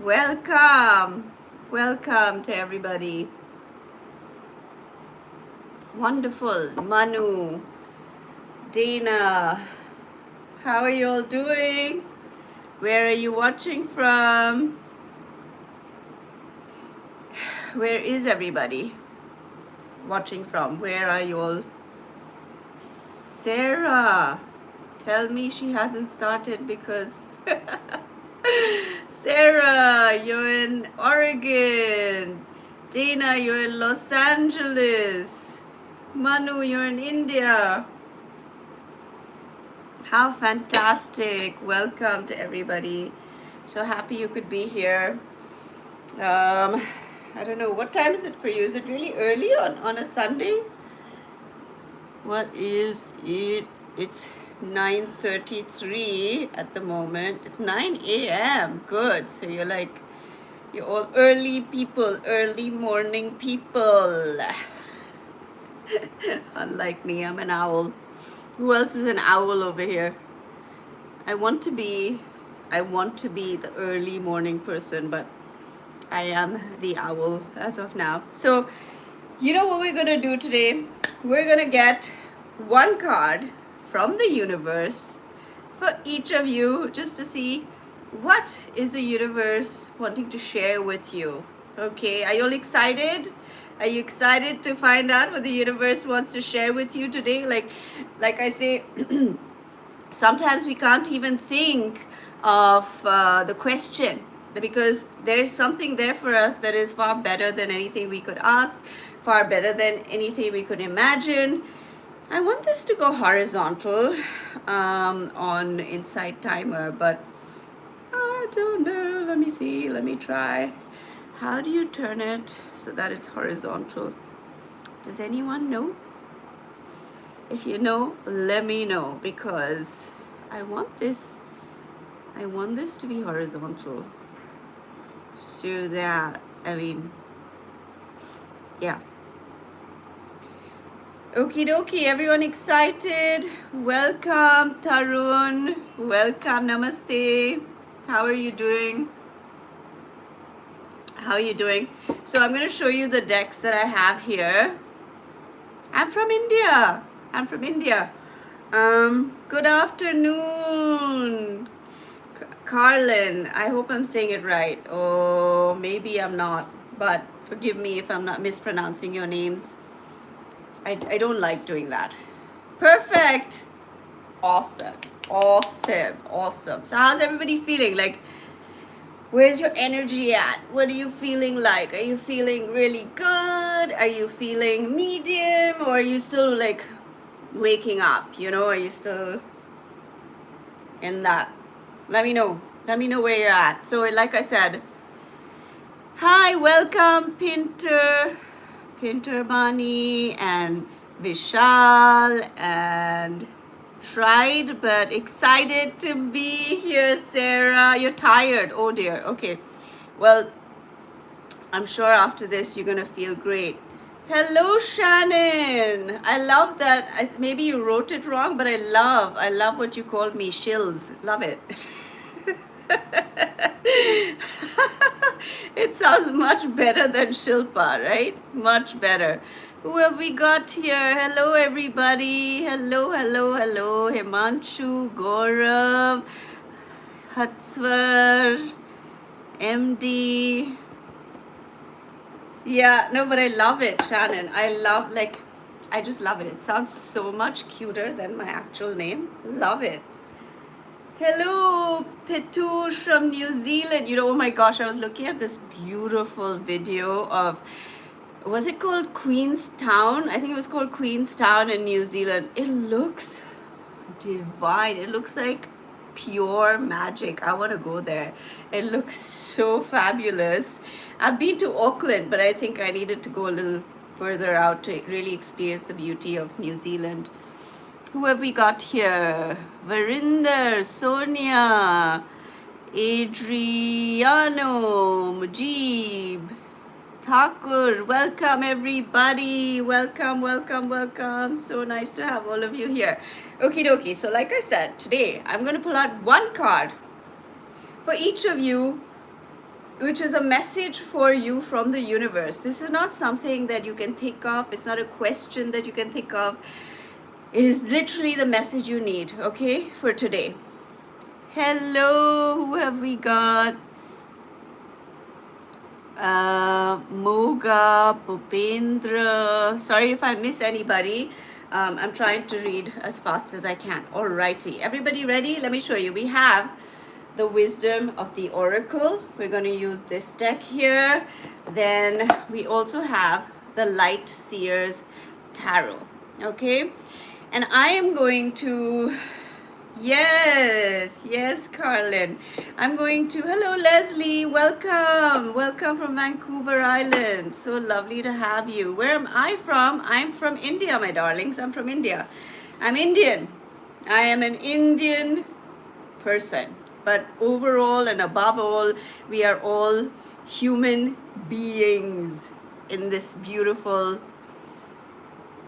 Welcome. Welcome to everybody. Wonderful. Manu, Dana, how are you all doing? Where are you watching from? Where is everybody watching from? Where are you all? Sarah, tell me she hasn't started because Sarah, you're in Oregon. Dana, you're in Los Angeles. Manu, you're in India. How fantastic. Welcome to everybody. So happy you could be here. I don't know, what time is it for you? Is it really early on a Sunday? What is it? It's 9:33 at the moment. It's 9 a.m. Good. So you're all early people, early morning people. Unlike me, I'm an owl. Who else is an owl over here? I want to be the early morning person, but I am the owl as of now. So, you know what we're going to do today? We're going to get one card from the universe for each of you just to see what is the universe wanting to share with you. Okay, are you all excited? Are you excited to find out what the universe wants to share with you today? Like I say, sometimes we can't even think of the question because there's something there for us that is far better than anything we could ask, far better than anything we could imagine. I want this to go horizontal on Insight Timer, but I don't know. Let me see. Let me try. How do you turn it so that it's horizontal? Does anyone know? If you know, let me know, because I want this to be horizontal so that, yeah. Okie dokie, everyone excited? Welcome, Tarun. Welcome, namaste. How are you doing? How are you doing? So I'm going to show you the decks that I have here. I'm from India. Good afternoon, Carlin. I hope I'm saying it right. Oh, maybe I'm not, but forgive me if I'm not mispronouncing your names. I don't like doing that. Perfect. Awesome. So how's everybody feeling? Like, where's your energy at? What are you feeling like? Are you feeling really good? Are you feeling medium? Or are you still like waking up? Are you still in that? Let me know where you're at. So like I said, hi, welcome, Pinter Bani and Vishal and tried but excited to be here. Sarah, you're tired. Oh dear. Okay, well, I'm sure after this you're gonna feel great. Hello, Shannon. I love that. Maybe you wrote it wrong, but I love what you called me. Shills. Love it. It sounds much better than Shilpa, right? Much better. Who have we got here? Hello, everybody. Hello. Himanshu, Gaurav, Hatswar, MD. Yeah, no, but I love it, Shannon. I just love it. It sounds so much cuter than my actual name. Love it. Hello, Petush from New Zealand. Oh my gosh, I was looking at this beautiful video of, was it called Queenstown? I think it was called Queenstown in New Zealand. It looks divine. It looks like pure magic. I want to go there. It looks so fabulous. I've been to Auckland, but I think I needed to go a little further out to really experience the beauty of New Zealand. Who have we got here? Varinder, Sonia, Adriano, Mujib, Thakur. Welcome, everybody. Welcome. So nice to have all of you here. Okie dokie. So like I said, today I'm going to pull out one card for each of you which is a message for you from the universe. This is not something that you can think of. It's not a question that you can think of. It is literally the message you need, okay, for today. Hello, who have we got? Moga, Pupendra. Sorry if I miss anybody. I'm trying to read as fast as I can. Alrighty, everybody ready? Let me show you. We have the wisdom of the oracle. We're going to use this deck here. Then we also have the light seers tarot. Okay, and I am going to, yes, Carlin. I'm going to, hello Leslie, welcome from Vancouver Island. So lovely to have you. Where am I from? I'm from India, my darlings. I'm from India. I'm Indian. I am an Indian person. But overall and above all, we are all human beings in this beautiful,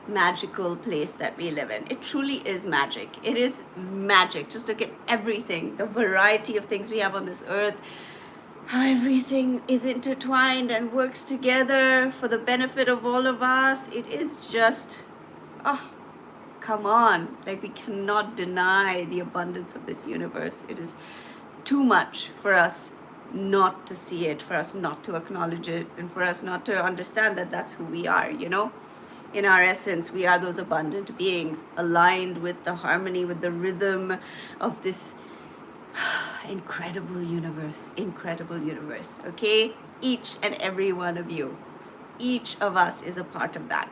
magical place that we live in. It truly is magic. It is magic. Just look at everything, the variety of things we have on this earth, how everything is intertwined and works together for the benefit of all of us. It is just, oh, come on. Like, we cannot deny the abundance of this universe. It is too much for us not to see it, for us not to acknowledge it, and for us not to understand that that's who we are, you know? In our essence, we are those abundant beings aligned with the harmony, with the rhythm of this incredible universe, okay? Each and every one of you, each of us is a part of that.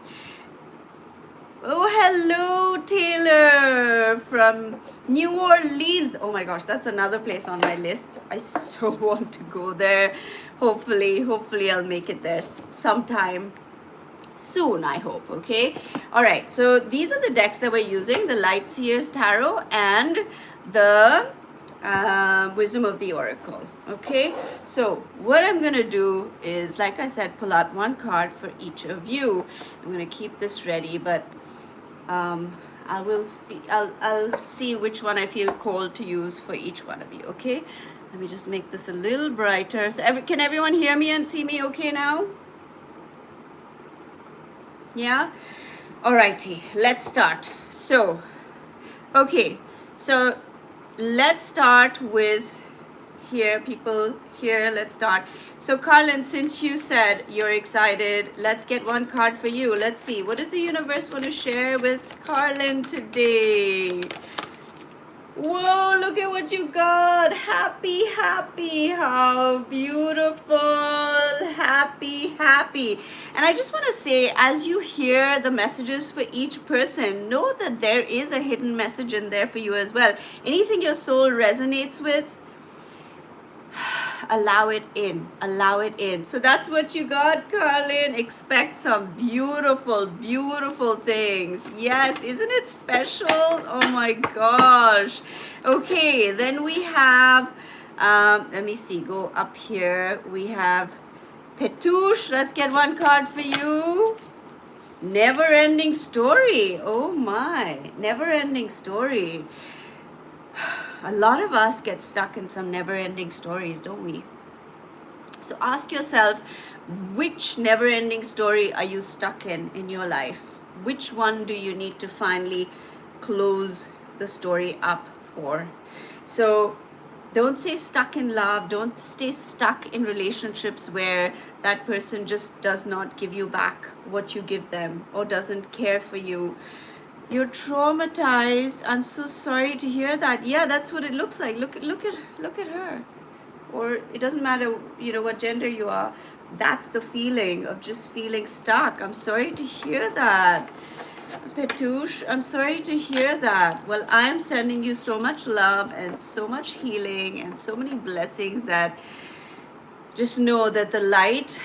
Oh, hello, Taylor from New Orleans. Oh my gosh, that's another place on my list. I so want to go there. Hopefully I'll make it there sometime soon, I hope. Okay, all right, so these are the decks that we're using: the Light Seers Tarot and the Wisdom of the Oracle. Okay, so what I'm gonna do is, like I said, pull out one card for each of you. I'm gonna keep this ready, but I'll see which one I feel called to use for each one of you. Okay, let me just make this a little brighter. So can everyone hear me and see me okay now? Yeah, alrighty, let's start. So okay, so let's start with here, people here. Let's start. So Carlin, since you said you're excited, let's get one card for you. Let's see, what does the universe want to share with Carlin today? Whoa, look at what you got. Happy, how beautiful. Happy. And I just want to say, as you hear the messages for each person, know that there is a hidden message in there for you as well. Anything your soul resonates with, allow it in. So that's what you got, Carlin. Expect some beautiful things. Yes, isn't it special? Oh my gosh. Okay, then we have let me see, go up here. We have Petush. Let's get one card for you. Never ending story. Oh my, never ending story. A lot of us get stuck in some never-ending stories, don't we? So ask yourself, which never-ending story are you stuck in your life? Which one do you need to finally close the story up for? So don't stay stuck in love. Don't stay stuck in relationships where that person just does not give you back what you give them or doesn't care for you. You're traumatized. I'm so sorry to hear that. Yeah, that's what it looks like. Look at her. Or it doesn't matter, you know, what gender you are. That's the feeling of just feeling stuck. I'm sorry to hear that. Petush, I'm sorry to hear that. Well, I'm sending you so much love and so much healing and so many blessings that just know that the light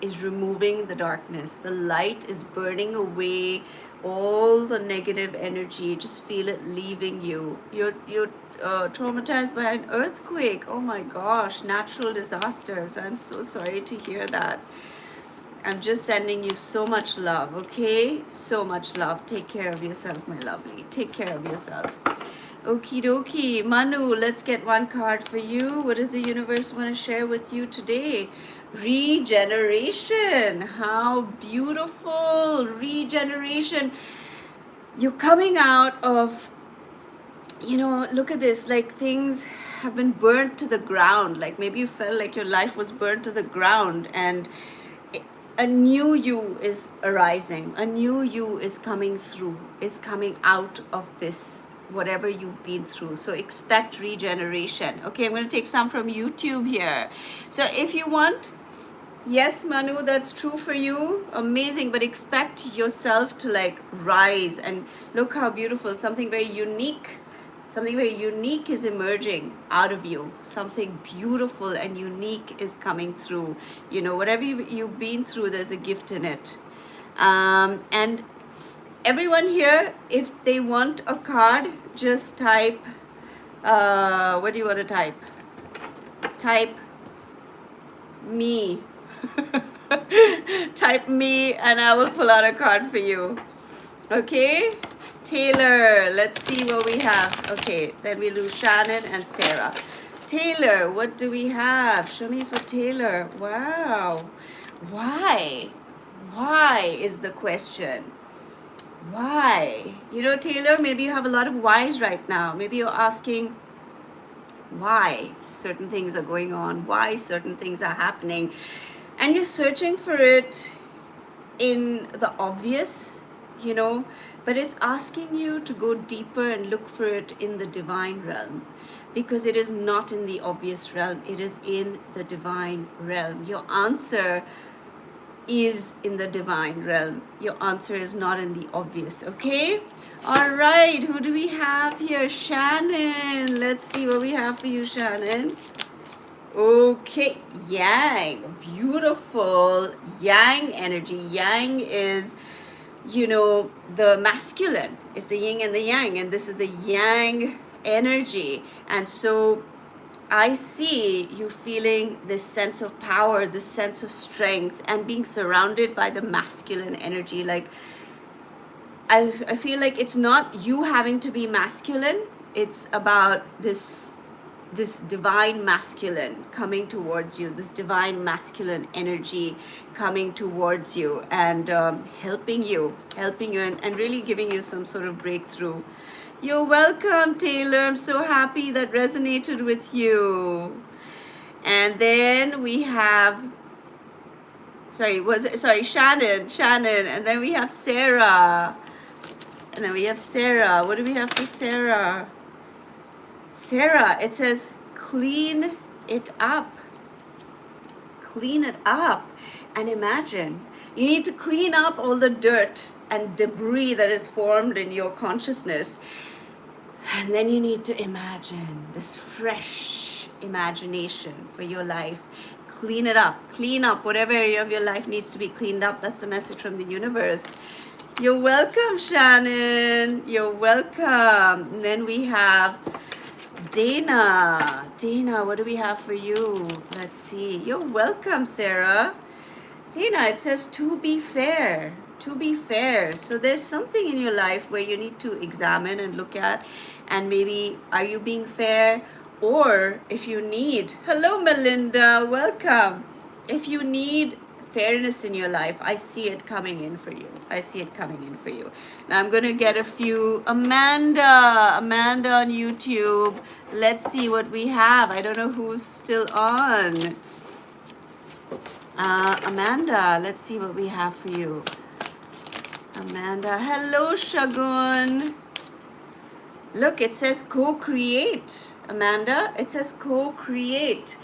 is removing the darkness. The light is burning away all the negative energy. Just feel it leaving you. You're traumatized by an earthquake. Oh my gosh, natural disasters. I'm so sorry to hear that. I'm just sending you so much love, okay? So much love. Take care of yourself, my lovely. Take care of yourself. Okie dokie. Manu, let's get one card for you. What does the universe want to share with you today? Regeneration. How beautiful. Regeneration. You're coming out of, look at this, like things have been burnt to the ground. Like maybe you felt like your life was burnt to the ground, and a new you is arising. A new you is coming through, is coming out of this, whatever you've been through. So expect regeneration. Okay, I'm going to take some from YouTube here. So if you want, yes, Manu, that's true for you. Amazing. But expect yourself to like rise, and look how beautiful. Something very unique. Something very unique is emerging out of you. Something beautiful and unique is coming through. Whatever you've been through, there's a gift in it. And everyone here, if they want a card, just type, what do you want to type? Type me. Type me and I will pull out a card for you. Okay? Taylor, let's see what we have. Okay, then we lose Shannon and Sarah. Taylor, what do we have? Show me for Taylor. Wow. Why? Why is the question? Why? Taylor, maybe you have a lot of whys right now. Maybe you're asking why certain things are going on, why certain things are happening. And you're searching for it in the obvious, but it's asking you to go deeper and look for it in the divine realm, because it is not in the obvious realm, it is in the divine realm. Your answer is in the divine realm. Your answer is not in the obvious, okay? All right, who do we have here? Shannon. Let's see what we have for you, Shannon. Okay, yang. Beautiful yang energy. Yang is, the masculine. It's the yin and the yang, and this is the yang energy. And so I see you feeling this sense of power, this sense of strength, and being surrounded by the masculine energy. Like, I feel like it's not you having to be masculine. It's about this divine masculine coming towards you, this divine masculine energy coming towards you and helping you and really giving you some sort of breakthrough. You're welcome, Taylor. I'm so happy that resonated with you. And then we have, Shannon, and then we have Sarah. What do we have for Sarah? Sarah, it says, clean it up. Clean it up. And imagine, you need to clean up all the dirt and debris that is formed in your consciousness. And then you need to imagine this fresh imagination for your life. Clean it up. Clean up whatever area of your life needs to be cleaned up. That's the message from the universe. You're welcome, Shannon. You're welcome. And then we have Dana. Dana, what do we have for you? Let's see. You're welcome, Sarah. Dana, it says to be fair. To be fair. So there's something in your life where you need to examine and look at, and maybe are you being fair? Or if you need, hello Melinda, welcome. If you need fairness in your life, I see it coming in for you. I see it coming in for you. Now I'm going to get a few. Amanda on YouTube. Let's see what we have. I don't know who's still on. Amanda, let's see what we have for you. Amanda, hello Shagun. Look, it says co-create. Amanda, it says co-create.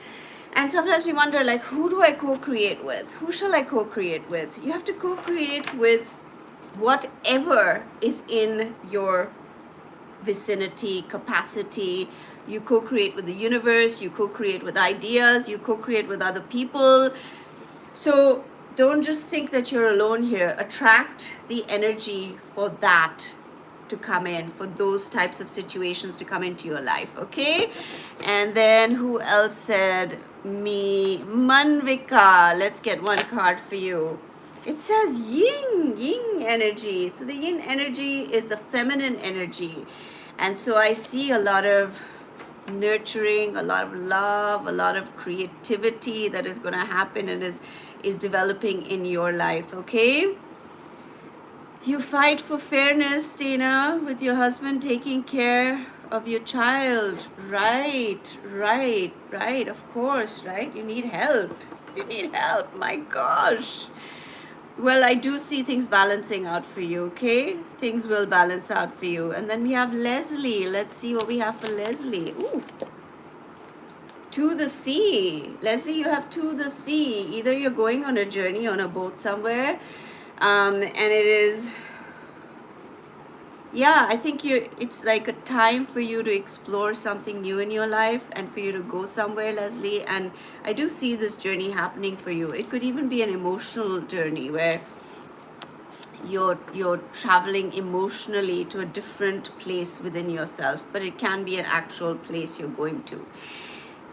And sometimes you wonder, like, who do I co-create with? Who shall I co-create with? You have to co-create with whatever is in your vicinity, capacity. You co-create with the universe, you co-create with ideas, you co-create with other people. So don't just think that you're alone here. Attract the energy for that to come in, for those types of situations to come into your life, okay? And then who else said me? Manvika, let's get one card for you. It says yin energy. So the yin energy is the feminine energy. And so I see a lot of nurturing, a lot of love, a lot of creativity that is going to happen and is developing in your life, okay? You fight for fairness, Tina, with your husband taking care of your child. Right, right, right, of course, right? You need help. You need help, my gosh. Well, I do see things balancing out for you, okay? Things will balance out for you. And then we have Leslie. Let's see what we have for Leslie. Ooh. To the sea. Leslie, you have to the sea. Either you're going on a journey on a boat somewhere, and it is, yeah, I think it's like a time for you to explore something new in your life and for you to go somewhere, Leslie. And I do see this journey happening for you. It could even be an emotional journey where you're traveling emotionally to a different place within yourself, but it can be an actual place you're going to.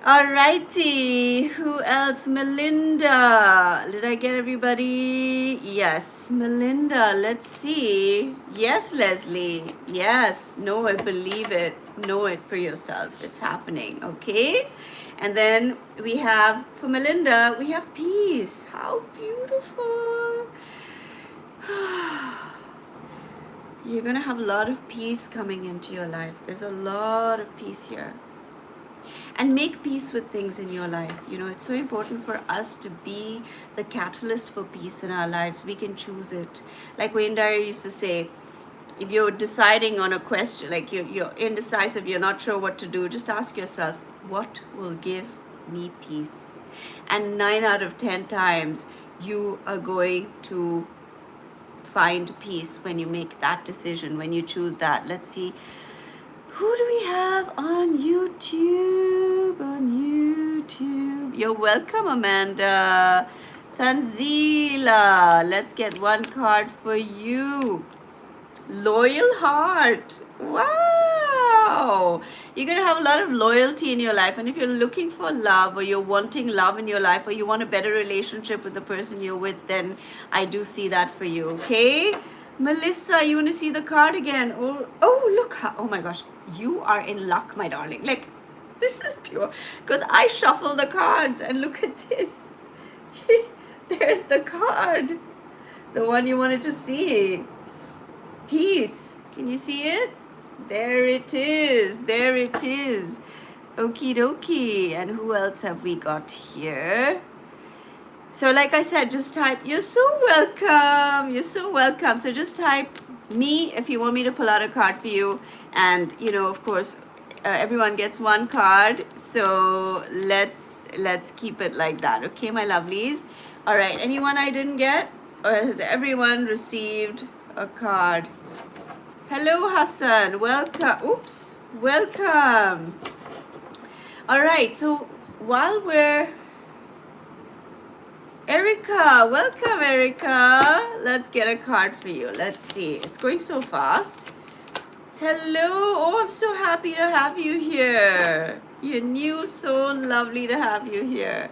Alrighty, who else? Melinda. Did I get everybody? Yes, Melinda. Let's see. Yes, Leslie. Yes. No, I believe it. Know it for yourself. It's happening. Okay. And then we have, for Melinda, we have peace. How beautiful. You're going to have a lot of peace coming into your life. There's a lot of peace here. And make peace with things in your life. You know, it's so important for us to be the catalyst for peace in our lives. We can choose it. Like Wayne Dyer used to say, if you're deciding on a question, like you're indecisive, you're not sure what to do, just ask yourself, what will give me peace? And 9 out of 10 times, you are going to find peace when you make that decision, when you choose that. Let's see. Who do we have on YouTube? You're welcome, Amanda. Tanzila. Let's get one card for you. Loyal heart. Wow. You're going to have a lot of loyalty in your life. And if you're looking for love, or you're wanting love in your life, or you want a better relationship with the person you're with, then I do see that for you, okay? Melissa, you want to see the card again? Oh, look. Oh my gosh. You are in luck, my darling. Like, this is pure. Because I shuffle the cards and look at this. There's the card. The one you wanted to see. Peace. Can you see it? There it is. There it is. Okie dokie. And who else have we got here? So like I said, just type, you're so welcome. You're so welcome. So just type me if you want me to pull out a card for you. And, you know, of course, everyone gets one card. So let's keep it like that. Okay, my lovelies. All right. Anyone I didn't get? Or has everyone received a card? Hello, Hassan. Welcome. Oops. Welcome. All right. So while we're Erica, welcome, Erica. Let's get a card for you. Let's see. It's going so fast. Hello. Oh, I'm so happy to have you here. You're new. So lovely to have you here.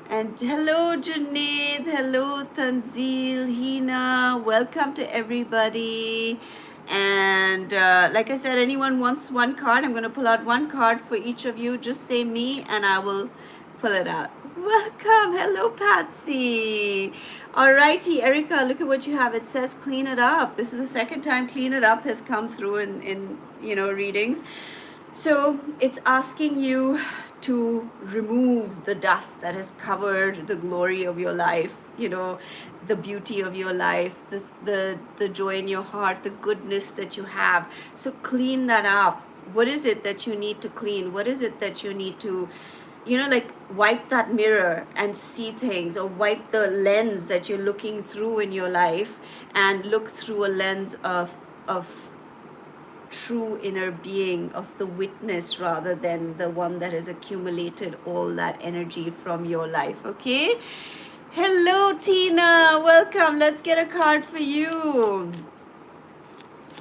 And hello, Junaid. Hello, Tanzil, Hina. Welcome to everybody. And like I said, anyone wants one card, I'm going to pull out one card for each of you. Just say me and I will pull it out. Welcome. Hello, Patsy. Alrighty, Erica, look at what you have. It says clean it up. This is the second time clean it up has come through in you know, readings. So it's asking you to remove the dust that has covered the glory of your life, you know, the beauty of your life, the joy in your heart, the goodness that you have. So clean that up. What is it that you need to clean? What is it that you need to, you know, like wipe that mirror and see things, or wipe the lens that you're looking through in your life and look through a lens of true inner being, of the witness, rather than the one that has accumulated all that energy from your life. Okay. Hello, Tina. Welcome. Let's get a card for you.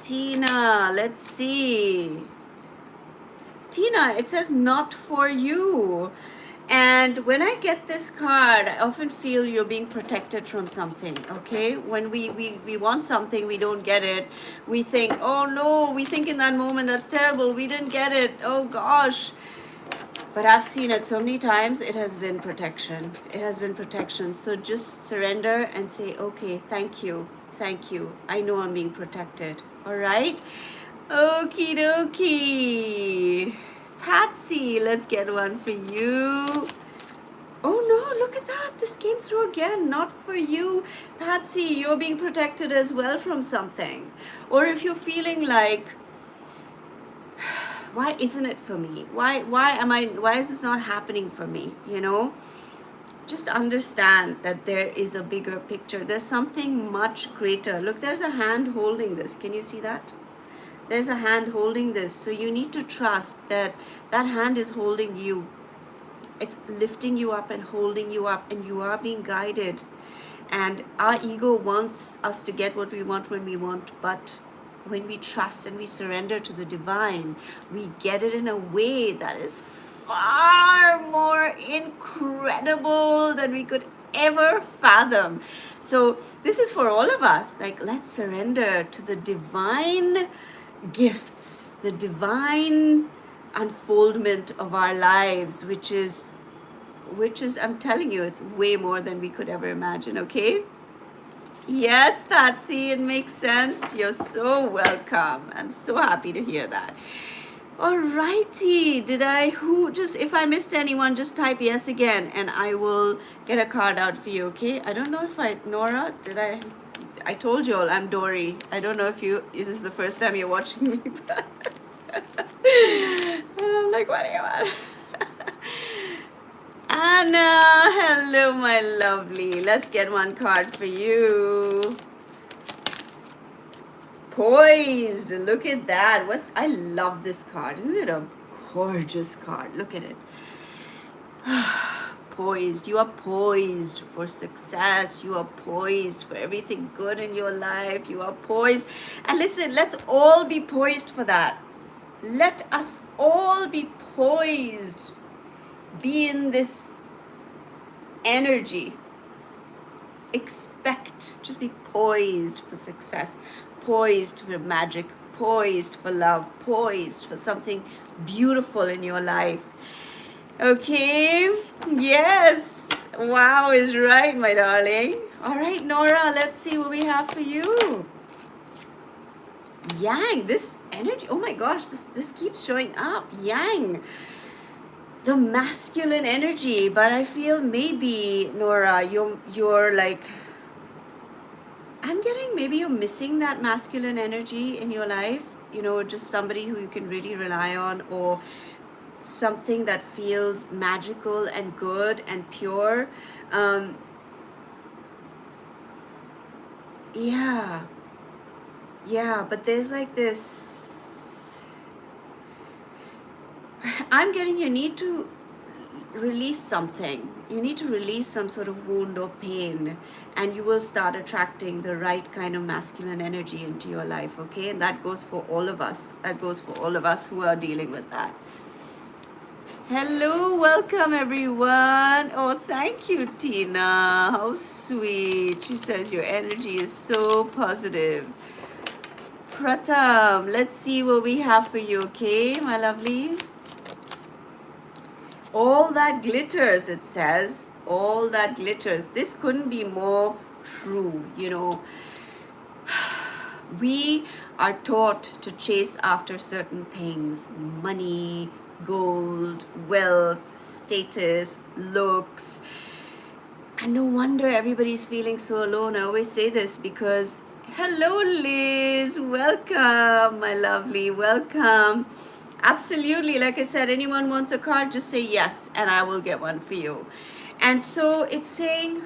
Tina, let's see. Tina, it says not for you. And And when I get this card, I often feel you're being protected from something, okay? When we want something, we don't get it. We think, oh no, we think in that moment, that's terrible, we didn't get it, oh gosh. But I've seen it so many times, it has been protection. It has been protection. So just surrender and say, okay, thank you. Thank you. I know I'm being protected. All right? Okie dokie. Patsy, let's get one for you. Oh no, look at that. This came through again. Not for you. Patsy, you're being protected as well from something. Or if you're feeling like, why isn't it for me? Why is this not happening for me? You know? Just understand that there is a bigger picture. There's something much greater. Look, there's a hand holding this. Can you see that? There's a hand holding this. So you need to trust that that hand is holding you. It's lifting you up and holding you up, and you are being guided. And our ego wants us to get what we want when we want, but when we trust and we surrender to the divine, we get it in a way that is far more incredible than we could ever fathom. So this is for all of us. Like, let's surrender to the divine gifts, the divine unfoldment of our lives, which is, I'm telling you, it's way more than we could ever imagine. Okay? Yes, Patsy, it makes sense. You're so welcome. I'm so happy to hear that. Alrighty, if I missed anyone, just type yes again and I will get a card out for you, okay? I don't know if Nora, I told you all, I'm Dory. I don't know if this is the first time you're watching me, but I'm like, what do you want? Anna, hello, my lovely. Let's get one card for you. Poised. Look at that. I love this card. Isn't it a gorgeous card? Look at it. Poised. You are poised for success. You are poised for everything good in your life. You are poised. And listen, let's all be poised for that. Let us all be poised. Be in this energy. Just be poised for success, poised for magic, poised for love, poised for something beautiful in your life. Okay? Yes. Wow is right, my darling. All right, Nora, let's see what we have for you. Yang, this energy, oh my gosh, this keeps showing up. Yang, the masculine energy, but I feel maybe, Nora, you're like, I'm getting maybe you're missing that masculine energy in your life, you know, just somebody who you can really rely on, or something that feels magical and good and pure. Yeah, but there's like this, I'm getting you need to release something. You need to release some sort of wound or pain, and you will start attracting the right kind of masculine energy into your life, okay? And that goes for all of us. That goes for all of us who are dealing with that. Hello, welcome everyone. Oh, thank you, Tina. How sweet. She says your energy is so positive. Pratham, let's see what we have for you, okay, my lovely? All that glitters, it says. All that glitters. This couldn't be more true, you know. We are taught to chase after certain things. Money, gold, wealth, status, looks. And no wonder everybody's feeling so alone. I always say this because, hello, Liz. Welcome, my lovely. Welcome. Absolutely. Like I said, anyone wants a card, just say yes, and I will get one for you. And so it's saying,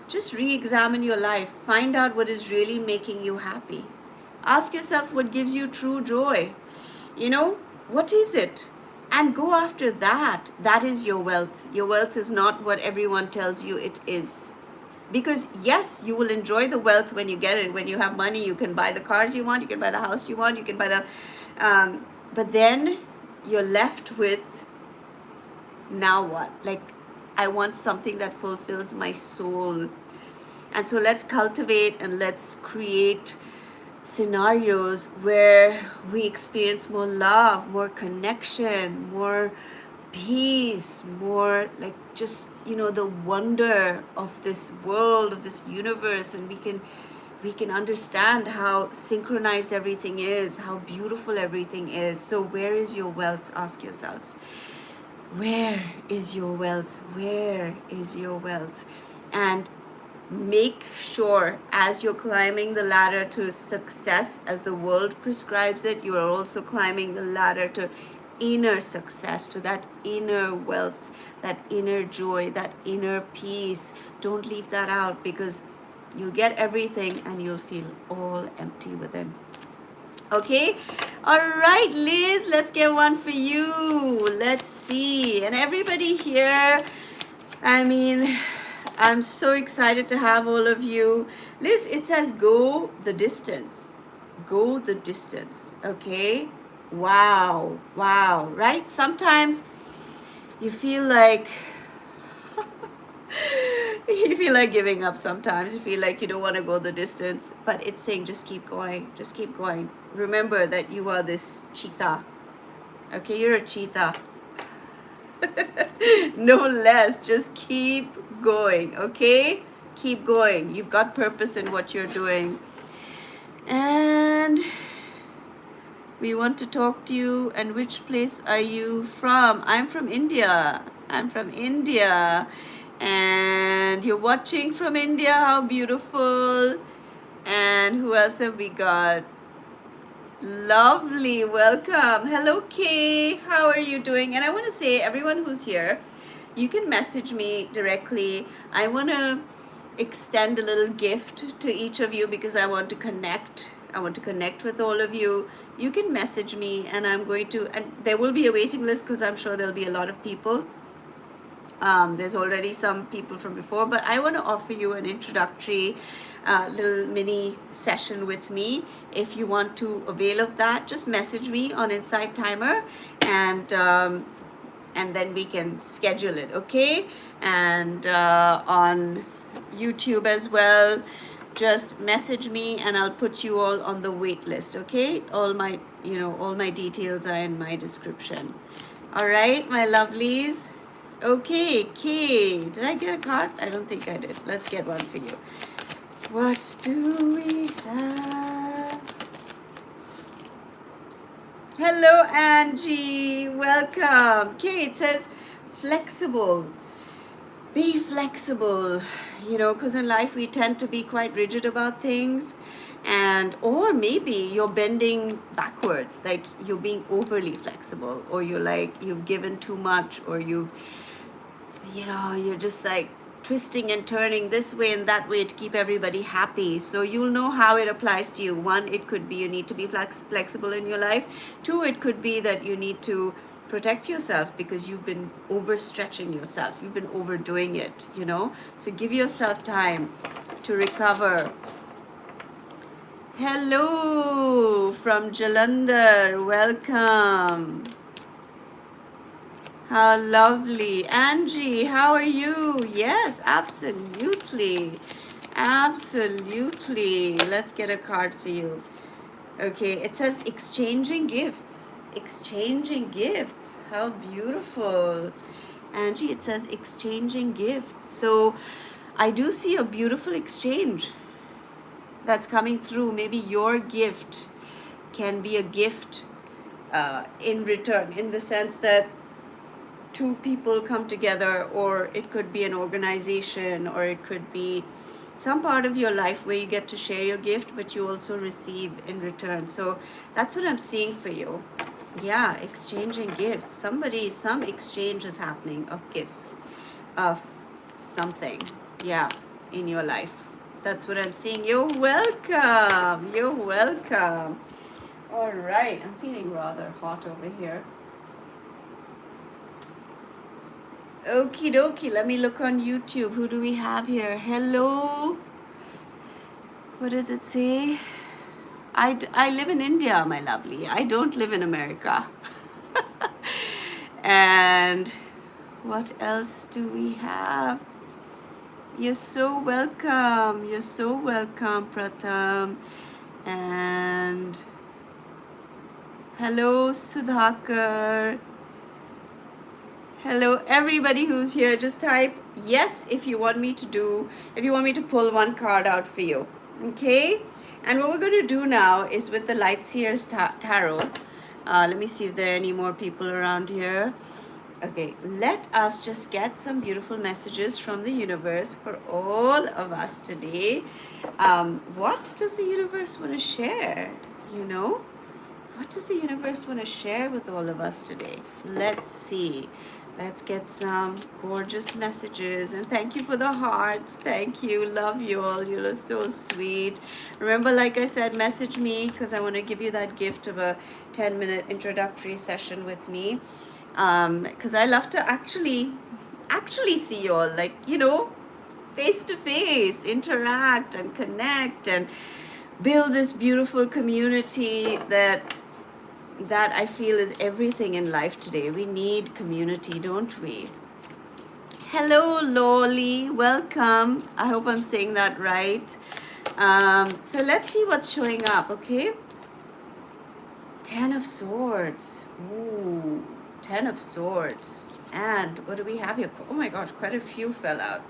just re-examine your life. Find out what is really making you happy. Ask yourself what gives you true joy. You know, what is it? And go after that. That is your wealth. Your wealth is not what everyone tells you it is. Because yes, you will enjoy the wealth when you get it. When you have money, you can buy the cars you want, you can buy the house you want, you can buy the... but then you're left with, now what? Like, I want something that fulfills my soul. And so let's cultivate and let's create scenarios where we experience more love, more connection, more peace, more like just, you know, the wonder of this world, of this universe. And we can understand how synchronized everything is, how beautiful everything is. So where is your wealth? Ask yourself. Where is your wealth? Where is your wealth? And make sure as you're climbing the ladder to success as the world prescribes it, you are also climbing the ladder to inner success, to that inner wealth, that inner joy, that inner peace. Don't leave that out, because you'll get everything and you'll feel all empty within. Okay, all right, Liz, let's get one for you. Let's see. And everybody here, I mean, I'm so excited to have all of you. Liz, it says go the distance. Go the distance. Okay, wow, wow, right? Sometimes you feel like you feel like giving up. Sometimes you feel like you don't want to go the distance, but it's saying just keep going, just keep going. Remember that you are this cheetah. Okay, you're a cheetah. No less. Just keep going. Okay, keep going. You've got purpose in what you're doing. And we want to talk to you. And which place are you from? I'm from India. I'm from India. And you're watching from India. How beautiful. And who else have we got? Lovely. Welcome. Hello, Kay. How are you doing? And I want to say, everyone who's here, you can message me directly. I want to extend a little gift to each of you because I want to connect. I want to connect with all of you. You can message me, and I'm going to, and there will be a waiting list because I'm sure there'll be a lot of people. There's already some people from before, but I want to offer you an introductory little mini session with me. If you want to avail of that, just message me on Insight Timer, and then we can schedule it, okay? And on YouTube as well, just message me and I'll put you all on the wait list, okay? All my details are in my description. All right, my lovelies. Okay, Kay, did I get a card? I don't think I did. Let's get one for you. What do we have? Hello, Angie. Welcome. Kay, it says flexible. Be flexible, because in life we tend to be quite rigid about things. Or maybe you're bending backwards, like you're being overly flexible, or you've given too much, or you're just like twisting and turning this way and that way to keep everybody happy. So you'll know how it applies to you. One, it could be you need to be flexible in your life. Two, it could be that you need to protect yourself because you've been overstretching yourself. You've been overdoing it, So give yourself time to recover. Hello from Jalandhar. Welcome. How lovely. Angie, how are you? Yes, absolutely. Absolutely. Let's get a card for you. Okay, it says exchanging gifts. Exchanging gifts. How beautiful. Angie, it says exchanging gifts. So I do see a beautiful exchange that's coming through. Maybe your gift can be a gift in return, in the sense that two people come together, or it could be an organization, or it could be some part of your life where you get to share your gift, but you also receive in return. So that's what I'm seeing for you. Yeah, exchanging gifts. Some exchange is happening of gifts, of something, yeah, in your life. That's what I'm seeing. You're welcome. You're welcome. All right, I'm feeling rather hot over here. Okie dokie, let me look on YouTube. Who do we have here? Hello. What does it say? I live in India, my lovely. I don't live in America. And What else do we have? You're so welcome. You're so welcome, Pratham. And hello, Sudhakar. Hello, everybody who's here. Just type yes if you want me to pull one card out for you. Okay? And what we're going to do now is with the Lightseers Tarot. Let me see if there are any more people around here. Okay, let us just get some beautiful messages from the universe for all of us today. What does the universe want to share? You know? What does the universe want to share with all of us today? Let's see. Let's get some gorgeous messages. And thank you for the hearts. Thank you. Love you all. You're so sweet. Remember, like I said, message me because I want to give you that gift of a 10-minute introductory session with me. Because I love to actually see you all. Like, face to face, interact and connect and build this beautiful community that I feel is everything in life today. We need community, don't we? Hello, Lolly. Welcome. I hope I'm saying that right. So let's see what's showing up, okay? 10 of Swords. Ooh, 10 of Swords. And what do we have here? Oh my gosh, quite a few fell out.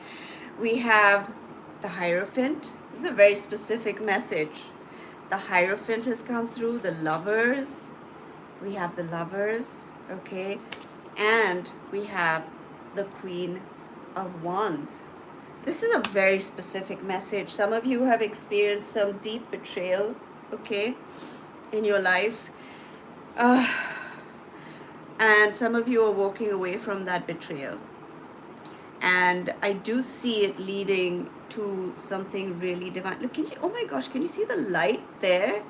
We have the Hierophant. This is a very specific message. The Hierophant has come through, the Lovers. We have the Lovers, okay? And we have the Queen of Wands. This is a very specific message. Some of you have experienced some deep betrayal, okay, in your life. And some of you are walking away from that betrayal. And I do see it leading to something really divine. Look, oh my gosh, can you see the light there?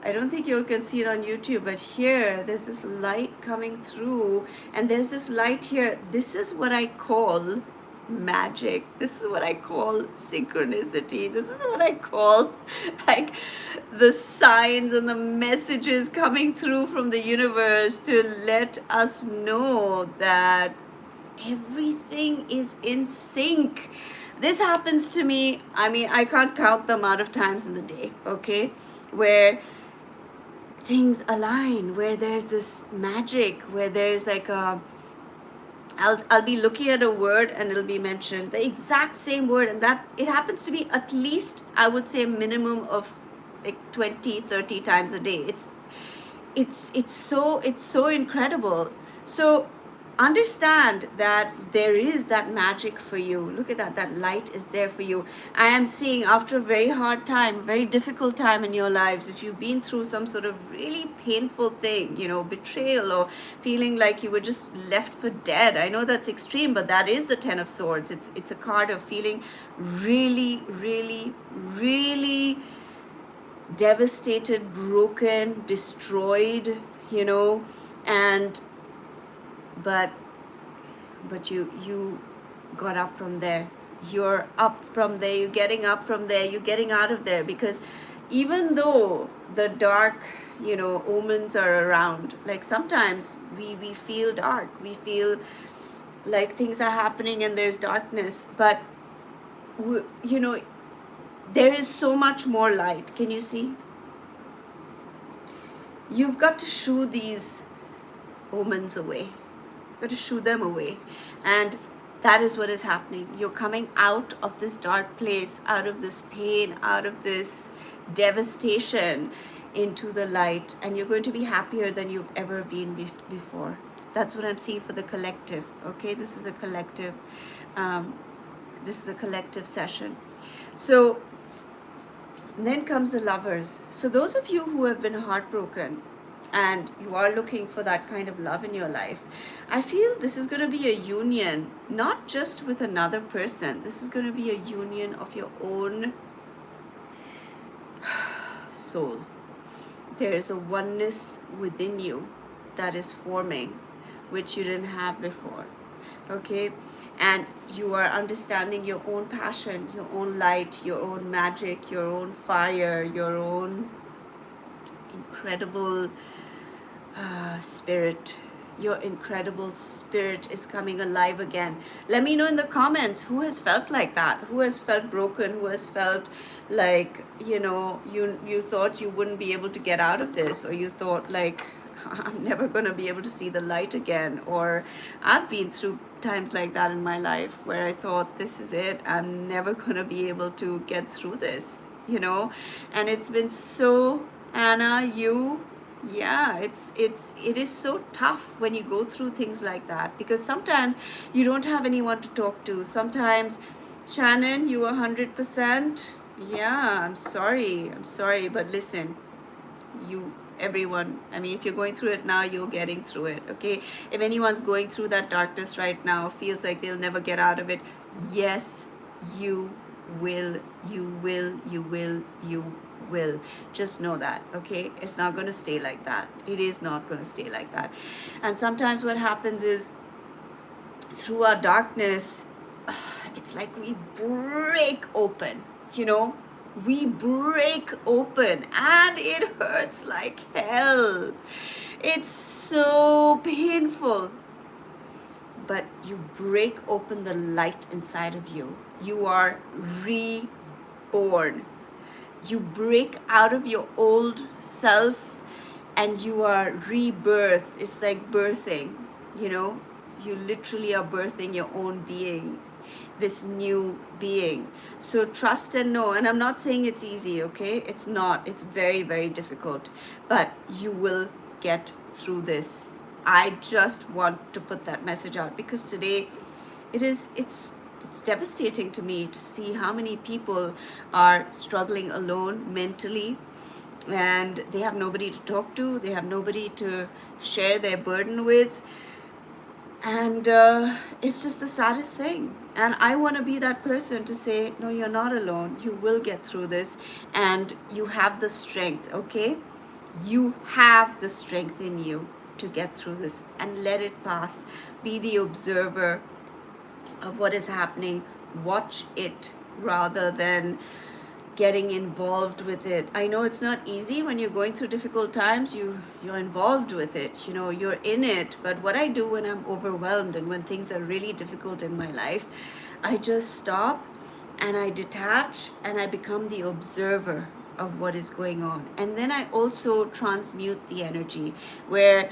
I don't think you can see it on YouTube, but here there's this light coming through, and there's this light here. This is what I call magic. This is what I call synchronicity. This is what I call like the signs and the messages coming through from the universe to let us know that everything is in sync. This happens to me. I mean, I can't count the amount of times in the day, okay, where things align, where there's this magic, where there's like I'll be looking at a word and it'll be mentioned, the exact same word, and that it happens to be at least, I would say, a minimum of like 20-30 times a day. It's so incredible. So understand that there is that magic for you. Look at that light is there for you. I am seeing, after a very hard time, very difficult time in your lives, if you've been through some sort of really painful thing, betrayal, or feeling like you were just left for dead. I know that's extreme, but that is the 10 of Swords. It's a card of feeling really, really, really devastated, broken, destroyed, and but you got up from there. You're up from there. You're getting up from there. You're getting out of there, because even though the dark omens are around, like sometimes we feel dark, we feel like things are happening and there's darkness, but there is so much more light. Can you see? You've got to shoo these omens away. Got to shoo them away. And that is what is happening. You're coming out of this dark place, out of this pain, out of this devastation, into the light, and you're going to be happier than you've ever been before. That's what I'm seeing for the collective. Okay, this is a collective session. So then comes the Lovers. So those of you who have been heartbroken and you are looking for that kind of love in your life, I feel this is going to be a union, not just with another person. This is going to be a union of your own soul. There is a oneness within you that is forming, which you didn't have before. Okay, and you are understanding your own passion, your own light, your own magic, your own fire, your own incredible spirit, your incredible spirit is coming alive again. Let me know in the comments who has felt like that, who has felt broken, who has felt like, you know, you thought you wouldn't be able to get out of this, or you thought like, I'm never going to be able to see the light again. Or I've been through times like that in my life where I thought, this is it, I'm never going to be able to get through this, you know. And it's been so, Anna, yeah, it is so tough when you go through things like that, because sometimes you don't have anyone to talk to. Sometimes, Shannon, you 100%. Yeah, I'm sorry, but listen, you, everyone, I mean, if you're going through it now, you're getting through it. Okay, if anyone's going through that darkness right now, feels like they'll never get out of it, yes, you will, you will. Just know that. Okay, it's not going to stay like that. It is not going to stay like that. And sometimes what happens is, through our darkness, it's like we break open, you know. We break open and it hurts like hell. It's so painful. But you break open the light inside of you. You are reborn. You break out of your old self and you are rebirthed. It's like birthing, you know. You literally are birthing your own being, this new being. So trust and know. And I'm not saying it's easy, okay? It's not. It's very, very difficult. But you will get through this. I just want to put that message out, because today it's devastating to me to see how many people are struggling alone mentally, and they have nobody to talk to, they have nobody to share their burden with. And it's just the saddest thing. And I want to be that person to say, no, you're not alone. You will get through this. And you have the strength, okay? You have the strength in you to get through this, and let it pass. Be the observer of what is happening. Watch it rather than getting involved with it. I know it's not easy when you're going through difficult times. You're involved with it, you know, you're in it. But what I do when I'm overwhelmed and when things are really difficult in my life, I just stop and I detach and I become the observer of what is going on. And then I also transmute the energy, where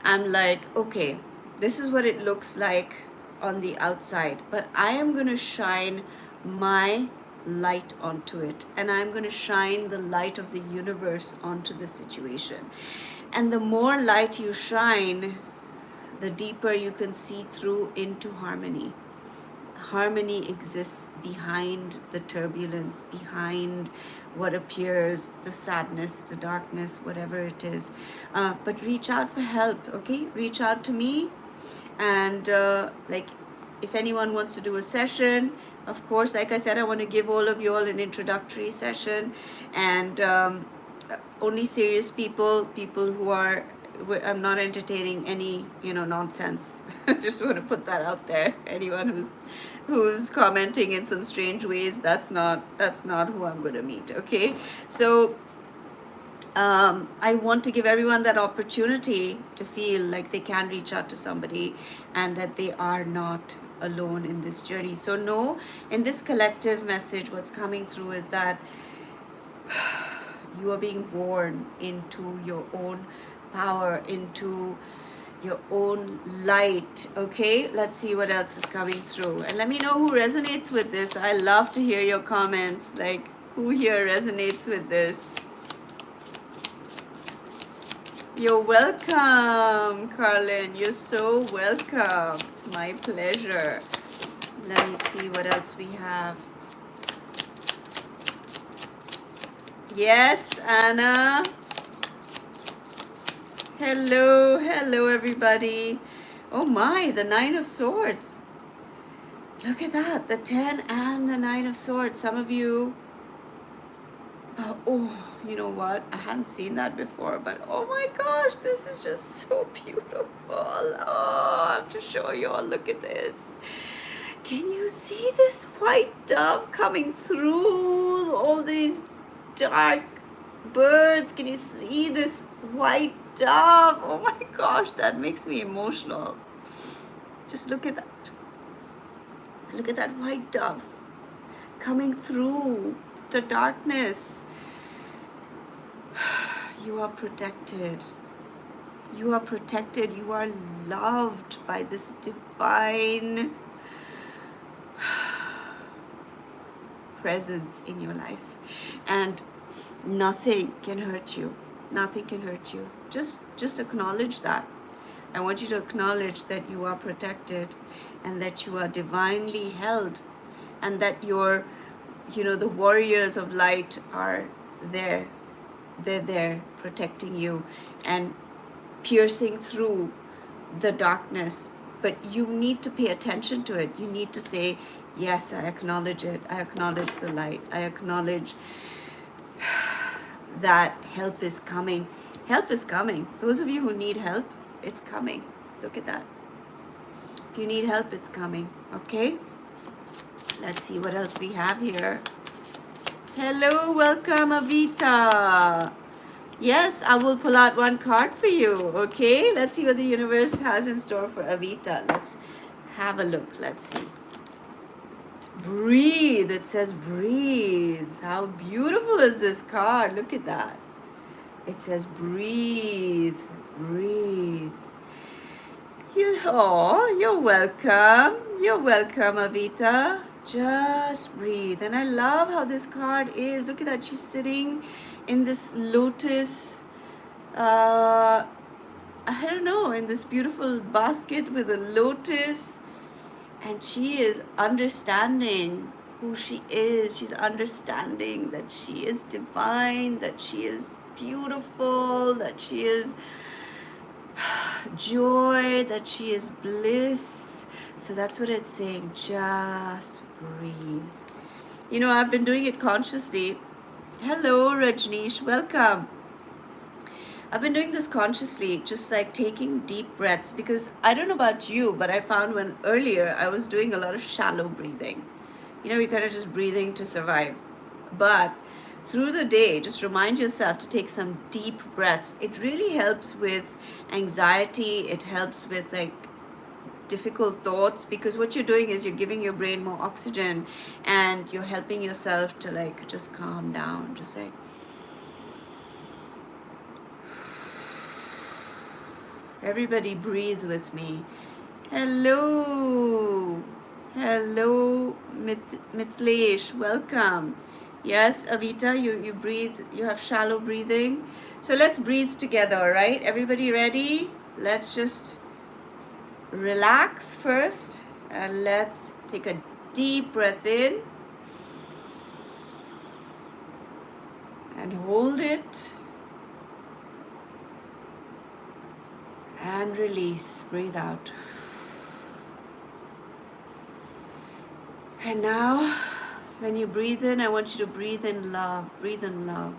I'm like, okay, this is what it looks like on the outside, but I am going to shine my light onto it, and I'm going to shine the light of the universe onto the situation. And the more light you shine, the deeper you can see through into harmony. Harmony exists behind the turbulence, behind what appears, the sadness, the darkness, whatever it is. But reach out for help, okay? Reach out to me. And like, if anyone wants to do a session, of course, like I said, I want to give all of you all an introductory session. And only serious people who are, I'm not entertaining any, you know, nonsense. I just want to put that out there. Anyone who's commenting in some strange ways, that's not who I'm going to meet, okay? So I want to give everyone that opportunity to feel like they can reach out to somebody and that they are not alone in this journey. So no, in this collective message, what's coming through is that you are being born into your own power, into your own light, okay? Let's see what else is coming through. And let me know who resonates with this. I love to hear your comments, like who here resonates with this. You're welcome, Carlin. You're so welcome. It's my pleasure. Let me see what else we have. Yes, Anna. Hello, hello, everybody. Oh my, the 9 of Swords. Look at that, the 10 and the 9 of Swords. Some of you, oh, you know what? I hadn't seen that before, but oh my gosh, this is just so beautiful. Oh, I have to show you all. Look at this. Can you see this white dove coming through all these dark birds? Can you see this white dove. Oh my gosh, that makes me emotional. Just look at that. Look at that white dove coming through the darkness. You are protected. You are protected. You are loved by this divine presence in your life. And nothing can hurt you. Nothing can hurt you. Just acknowledge that. I want you to acknowledge that you are protected and that you are divinely held and that your, the warriors of light are there. They're there protecting you and piercing through the darkness. But you need to pay attention to it. You need to say, yes, I acknowledge it. I acknowledge the light. I acknowledge that help is coming. Help is coming. Those of you who need help, it's coming. Look at that. If you need help, it's coming. Okay? Let's see what else we have here. Hello, welcome, Avita. Yes, I will pull out one card for you. Okay? Let's see what the universe has in store for Avita. Let's have a look. Let's see. Breathe. It says breathe. How beautiful is this card? Look at that. It says breathe. Breathe. You're welcome. You're welcome, Avita. Just breathe. And I love how this card is. Look at that. She's sitting in this lotus, I don't know, in this beautiful basket with a lotus. And she is understanding who she is. She's understanding that she is divine, that she is beautiful, that she is joy, that she is bliss. So that's what it's saying. Just breathe. I've been doing it consciously. Hello, Rajneesh. Welcome. I've been doing this consciously, just like taking deep breaths, because I don't know about you, but I found when earlier I was doing a lot of shallow breathing. We kind of just breathing to survive. But through the day, just remind yourself to take some deep breaths. It really helps with anxiety. It helps with difficult thoughts, because what you're doing is you're giving your brain more oxygen and you're helping yourself to just calm down. Just everybody breathe with me. Hello. Hello, Mithlesh. Welcome. Yes, Avita, you breathe, you have shallow breathing. So let's breathe together, all right? Everybody ready? Let's just relax first and let's take a deep breath in and hold it and release. Breathe out. And now when you breathe in, I want you to breathe in love. Breathe in love.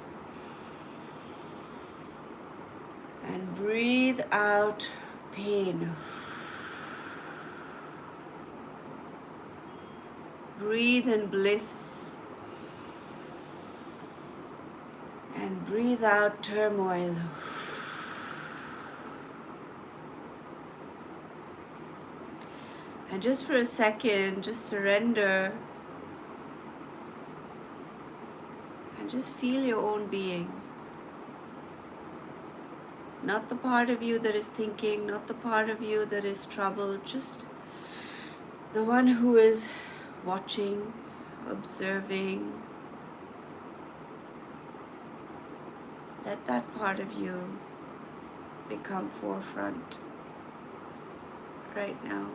And breathe out pain. Breathe in bliss. And breathe out turmoil. And just for a second, just surrender. And just feel your own being. Not the part of you that is thinking, not the part of you that is troubled, just the one who is watching, observing. Let that part of you become forefront right now.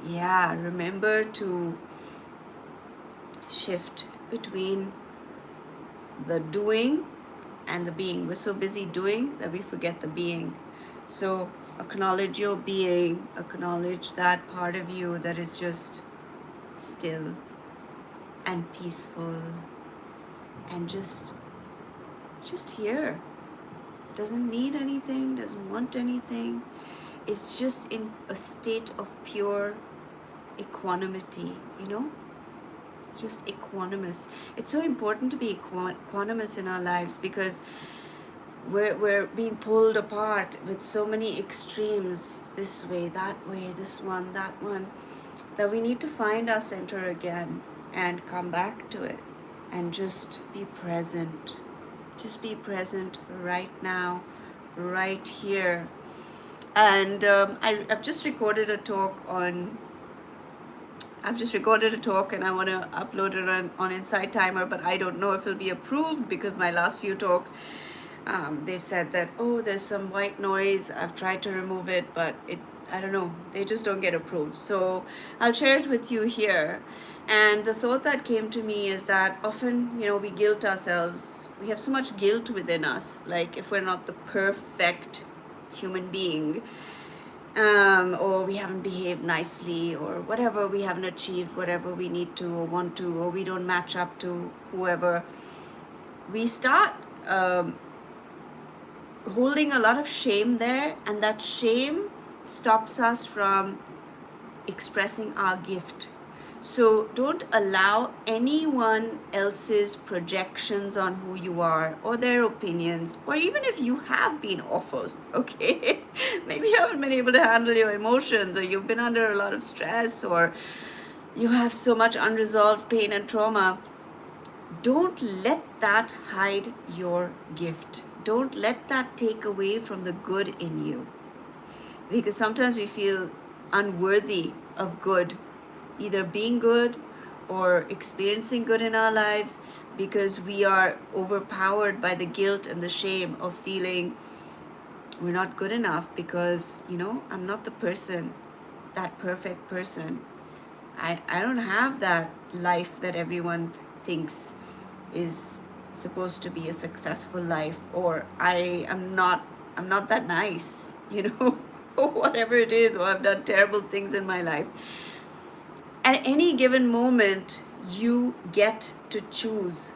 Yeah, remember to shift between the doing and the being. We're so busy doing that we forget the being. So acknowledge your being, acknowledge that part of you that is just still and peaceful and just here. Doesn't need anything, doesn't want anything. It's just in a state of pure equanimity, just equanimous. It's so important to be equanimous in our lives, because we're being pulled apart with so many extremes, this way, this one, that one, that we need to find our center again and come back to it and just be present. Just be present right now, right here. And I've just recorded a talk and I want to upload it on Insight Timer, but I don't know if it'll be approved, because my last few talks, they've said that, oh, there's some white noise. I've tried to remove it, but I don't know, they just don't get approved. So I'll share it with you here. And the thought that came to me is that often, we guilt ourselves. We have so much guilt within us, like if we're not the perfect human being, or we haven't behaved nicely, or whatever, we haven't achieved whatever we need to or want to, or we don't match up to whoever, we start holding a lot of shame there, and that shame stops us from expressing our gift. So don't allow anyone else's projections on who you are, or their opinions, or even if you have been awful, okay? Maybe you haven't been able to handle your emotions, or you've been under a lot of stress, or you have so much unresolved pain and trauma. Don't let that hide your gift. Don't let that take away from the good in you. Because sometimes we feel unworthy of good, either being good or experiencing good in our lives, because we are overpowered by the guilt and the shame of feeling we're not good enough, because, I'm not the person, that perfect person. I don't have that life that everyone thinks is supposed to be a successful life, or I'm not that nice, or whatever it is, or I've done terrible things in my life. At any given moment, you get to choose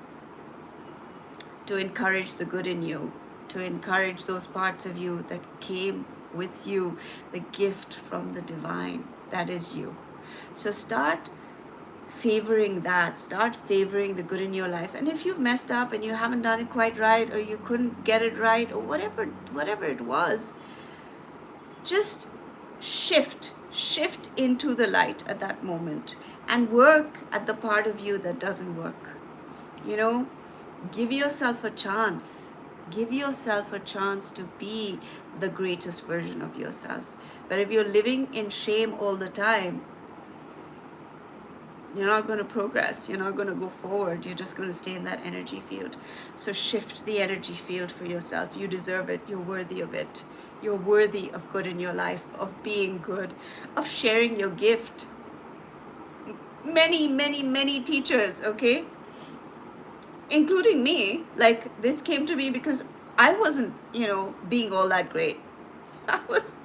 to encourage the good in you, to encourage those parts of you that came with you, the gift from the divine that is you. So start favoring that. Start favoring the good in your life. And if you've messed up and you haven't done it quite right, or you couldn't get it right, or whatever it was, just shift into the light at that moment, and work at the part of you that doesn't work. Give yourself a chance. Give yourself a chance to be the greatest version of yourself. But if you're living in shame all the time, you're not going to progress. You're not going to go forward. You're just going to stay in that energy field. So shift the energy field for yourself. You deserve it. You're worthy of it. You're worthy of good in your life, of being good, of sharing your gift. Many, many, many teachers, okay, including me, like, this came to me because I wasn't, being all that great. I was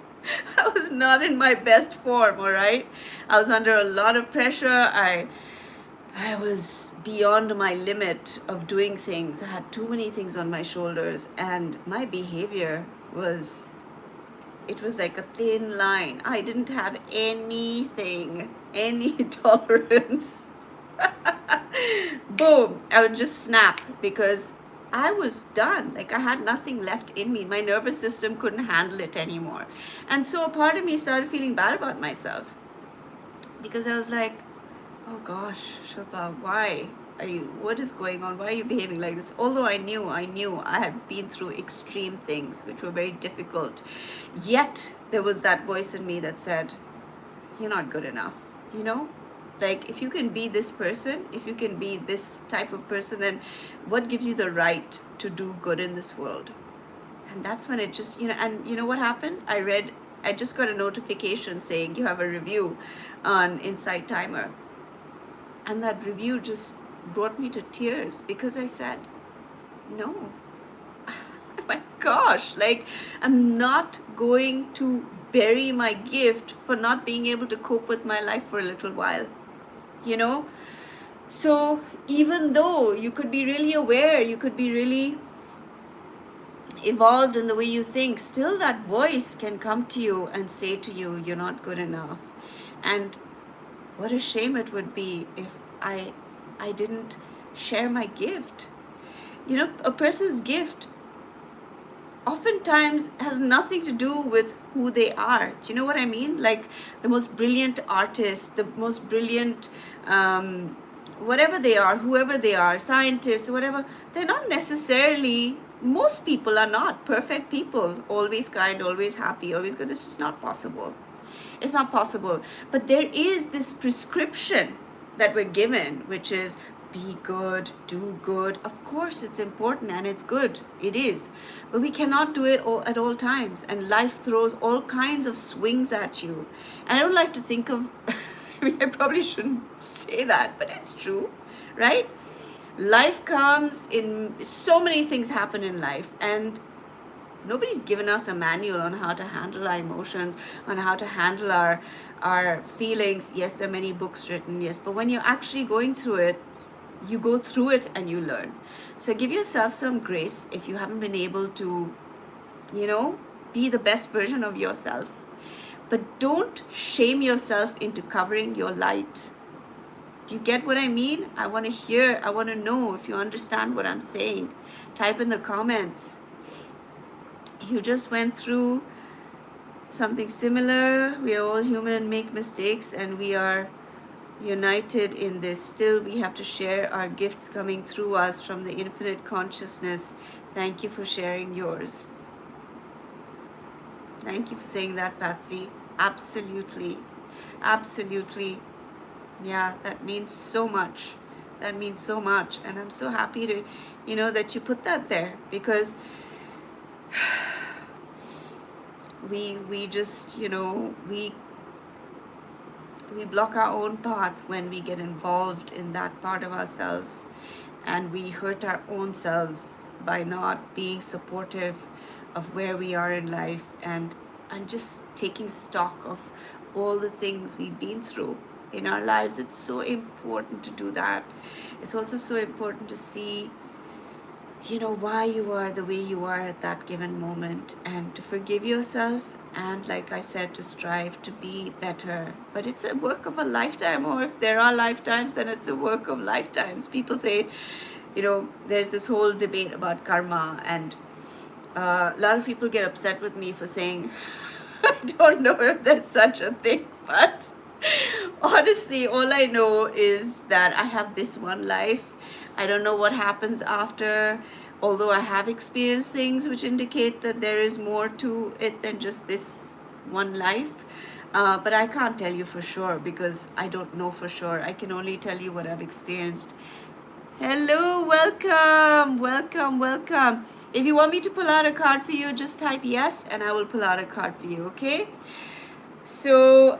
not in my best form, all right? I was under a lot of pressure. I was beyond my limit of doing things. I had too many things on my shoulders, and my behavior was like a thin line. I didn't have anything, any tolerance. Boom, I would just snap, because I was done. Like, I had nothing left in me. My nervous system couldn't handle it anymore. And so a part of me started feeling bad about myself, because I was like, oh gosh, Shilpa, what is going on? Why are you behaving like this? Although I knew I had been through extreme things, which were very difficult. Yet there was that voice in me that said, you're not good enough, Like, if you can be this person, if you can be this type of person, then what gives you the right to do good in this world? And that's when it just, and you know what happened? I just got a notification saying you have a review on Insight Timer. And that review just brought me to tears, because I said, no. My gosh, like, I'm not going to bury my gift for not being able to cope with my life for a little while. So even though you could be really aware, you could be really evolved in the way you think, still that voice can come to you and say to you, you're not good enough. And what a shame it would be if I I didn't share my gift. You know, a person's gift oftentimes has nothing to do with who they are. Do you know what I mean? Like the most brilliant artists, the most brilliant, whatever they are, whoever they are, scientists, whatever, they're not necessarily, most people are not perfect people, always kind, always happy, always good. This is not possible. It's not possible. But there is this prescription that we're given, which is be good, do good. Of course, it's important and it's good. It is. But we cannot do it all, at all times. And life throws all kinds of swings at you. And I don't like to think of, I mean, I probably shouldn't say that, but it's true, right? Life comes in, so many things happen in life. And nobody's given us a manual on how to handle our emotions, on how to handle our feelings. Yes, there are many books written, yes, but when you're actually going through it, you go through it and you learn. So give yourself some grace if you haven't been able to, you know, be the best version of yourself. But don't shame yourself into covering your light. Do you get what I mean? I want to hear, I want to know if you understand what I'm saying. Type in the comments. You just went through something similar. We are all human and make mistakes, and we are united in this. Still, we have to share our gifts coming through us from the infinite consciousness. Thank you for sharing yours. Thank you for saying that, Patsy. Absolutely. Absolutely. Yeah, that means so much. That means so much. And I'm so happy to, you know, that you put that there, because we just, you know, we block our own path when we get involved in that part of ourselves, and we hurt our own selves by not being supportive of where we are in life, and just taking stock of all the things we've been through in our lives. It's so important to do that. It's also so important to see, you know, why you are the way you are at that given moment, and to forgive yourself, and like I said, to strive to be better. But it's a work of a lifetime, or if there are lifetimes, then it's a work of lifetimes. People say, you know, there's this whole debate about karma, and a lot of people get upset with me for saying I don't know if there's such a thing, but honestly, all I know is that I have this one life. I don't know what happens after, although I have experienced things which indicate that there is more to it than just this one life. But I can't tell you for sure, because I don't know for sure. I can only tell you what I've experienced. Hello, welcome, welcome, welcome. If you want me to pull out a card for you, just type yes and I will pull out a card for you, okay? So,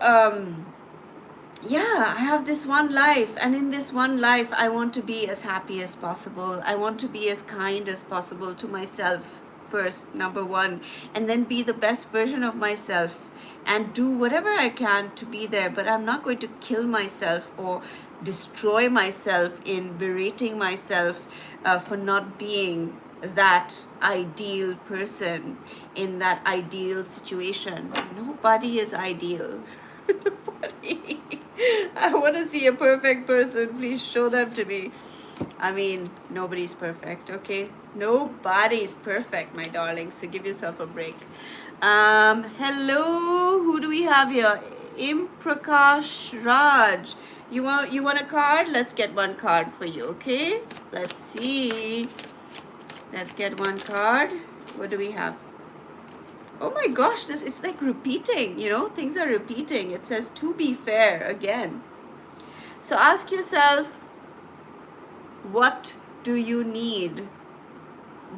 yeah, I have this one life, and in this one life, I want to be as happy as possible. I want to be as kind as possible to myself first, number one, and then be the best version of myself and do whatever I can to be there. But I'm not going to kill myself or destroy myself in berating myself for not being that ideal person in that ideal situation. Nobody is ideal. Nobody. I want to see a perfect person. Please show them to me. I mean, nobody's perfect, okay? Nobody's perfect, my darling. So give yourself a break. Hello. Who do we have here? Imprakash Raj. You want a card? Let's get one card for you, okay? Let's see. Let's get one card. What do we have? Oh my gosh, this it's like repeating, you know, things are repeating. It says to be fair again. So ask yourself, what do you need?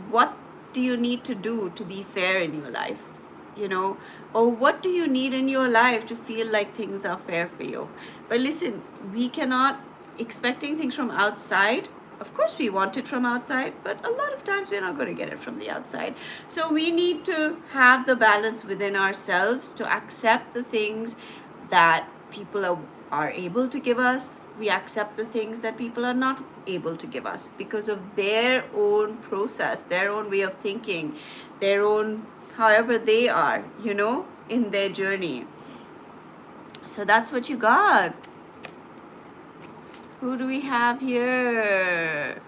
What do you need to do to be fair in your life? You know, or what do you need in your life to feel like things are fair for you? But listen, we cannot expecting things from outside. Of course we want it from outside, but a lot of times we're not going to get it from the outside. So we need to have the balance within ourselves to accept the things that people are able to give us. We accept the things that people are not able to give us because of their own process, their own way of thinking, their own, however they are, you know, in their journey. So that's what you got. Who do we have here?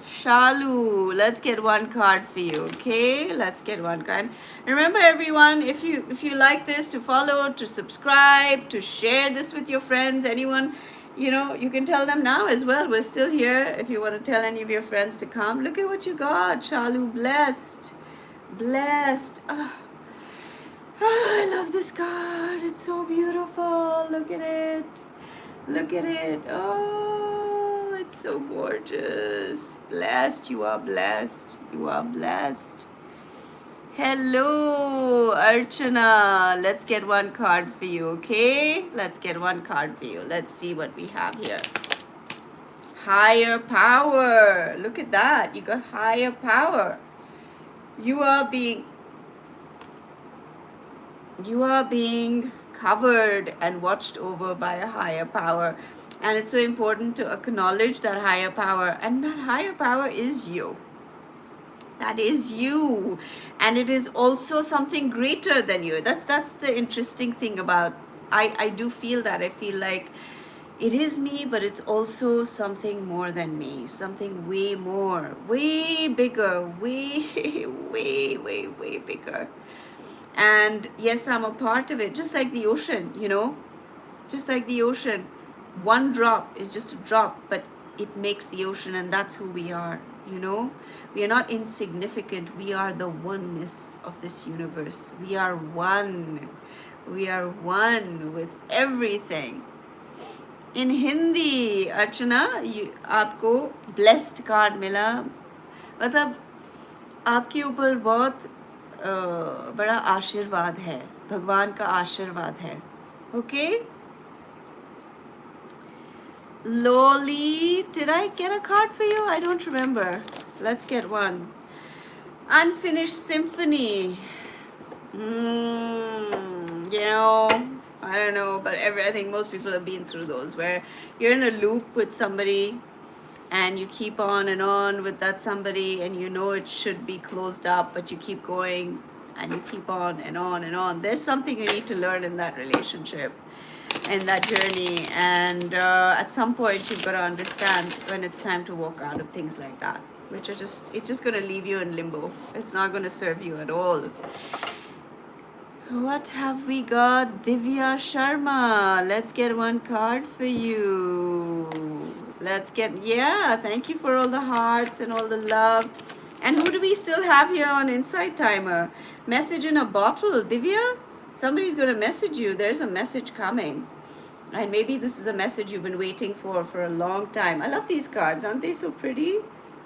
Shalu, let's get one card for you, okay? Let's get one card. Remember, everyone, if you like this, to follow, to subscribe, to share this with your friends, anyone, you know, you can tell them now as well. We're still here. If you want to tell any of your friends to come, look at what you got, Shalu. Blessed, blessed. Oh, I love this card. It's so beautiful. Look at it. Look at it. Oh, it's so gorgeous. Blessed. You are blessed. You are blessed. Hello, Archana. Let's get one card for you, okay? Let's get one card for you. Let's see what we have here. Higher power. Look at that. You got higher power. You are being covered and watched over by a higher power, and it's so important to acknowledge that higher power, and that higher power is you. That is you, and it is also something greater than you. That's the interesting thing about, I do feel that. I feel like it is me, but it's also something more than me, something way more, way bigger, way way bigger. And yes, I'm a part of it, just like the ocean, you know, just like the ocean. One drop is just a drop, but it makes the ocean, and that's who we are, you know. We are not insignificant. We are the oneness of this universe. We are one. We are one with everything. In Hindi, Archana, आपको blessed card मिला. मतलब आपके ऊपर बहुत बड़ा आशीर्वाद है, भगवान का आशीर्वाद है, okay? Loli, did I get a card for you? I don't remember. Let's get one. Unfinished Symphony. You know, I don't know, but I think most people have been through those, where you're in a loop with somebody and you keep on and on with that somebody, and you know it should be closed up, but you keep going and you keep on and on and on. There's something you need to learn in that relationship, in that journey, and at some point you've got to understand when it's time to walk out of things like that, which are it's just going to leave you in limbo. It's not going to serve you at all. What have we got? Divya Sharma. Let's get one card for you. Let's get, yeah, thank you for all the hearts and all the love. And who do we still have here on Insight Timer? Message in a bottle. Divya, somebody's going to message you. There's a message coming. And maybe this is a message you've been waiting for a long time. I love these cards. Aren't they so pretty?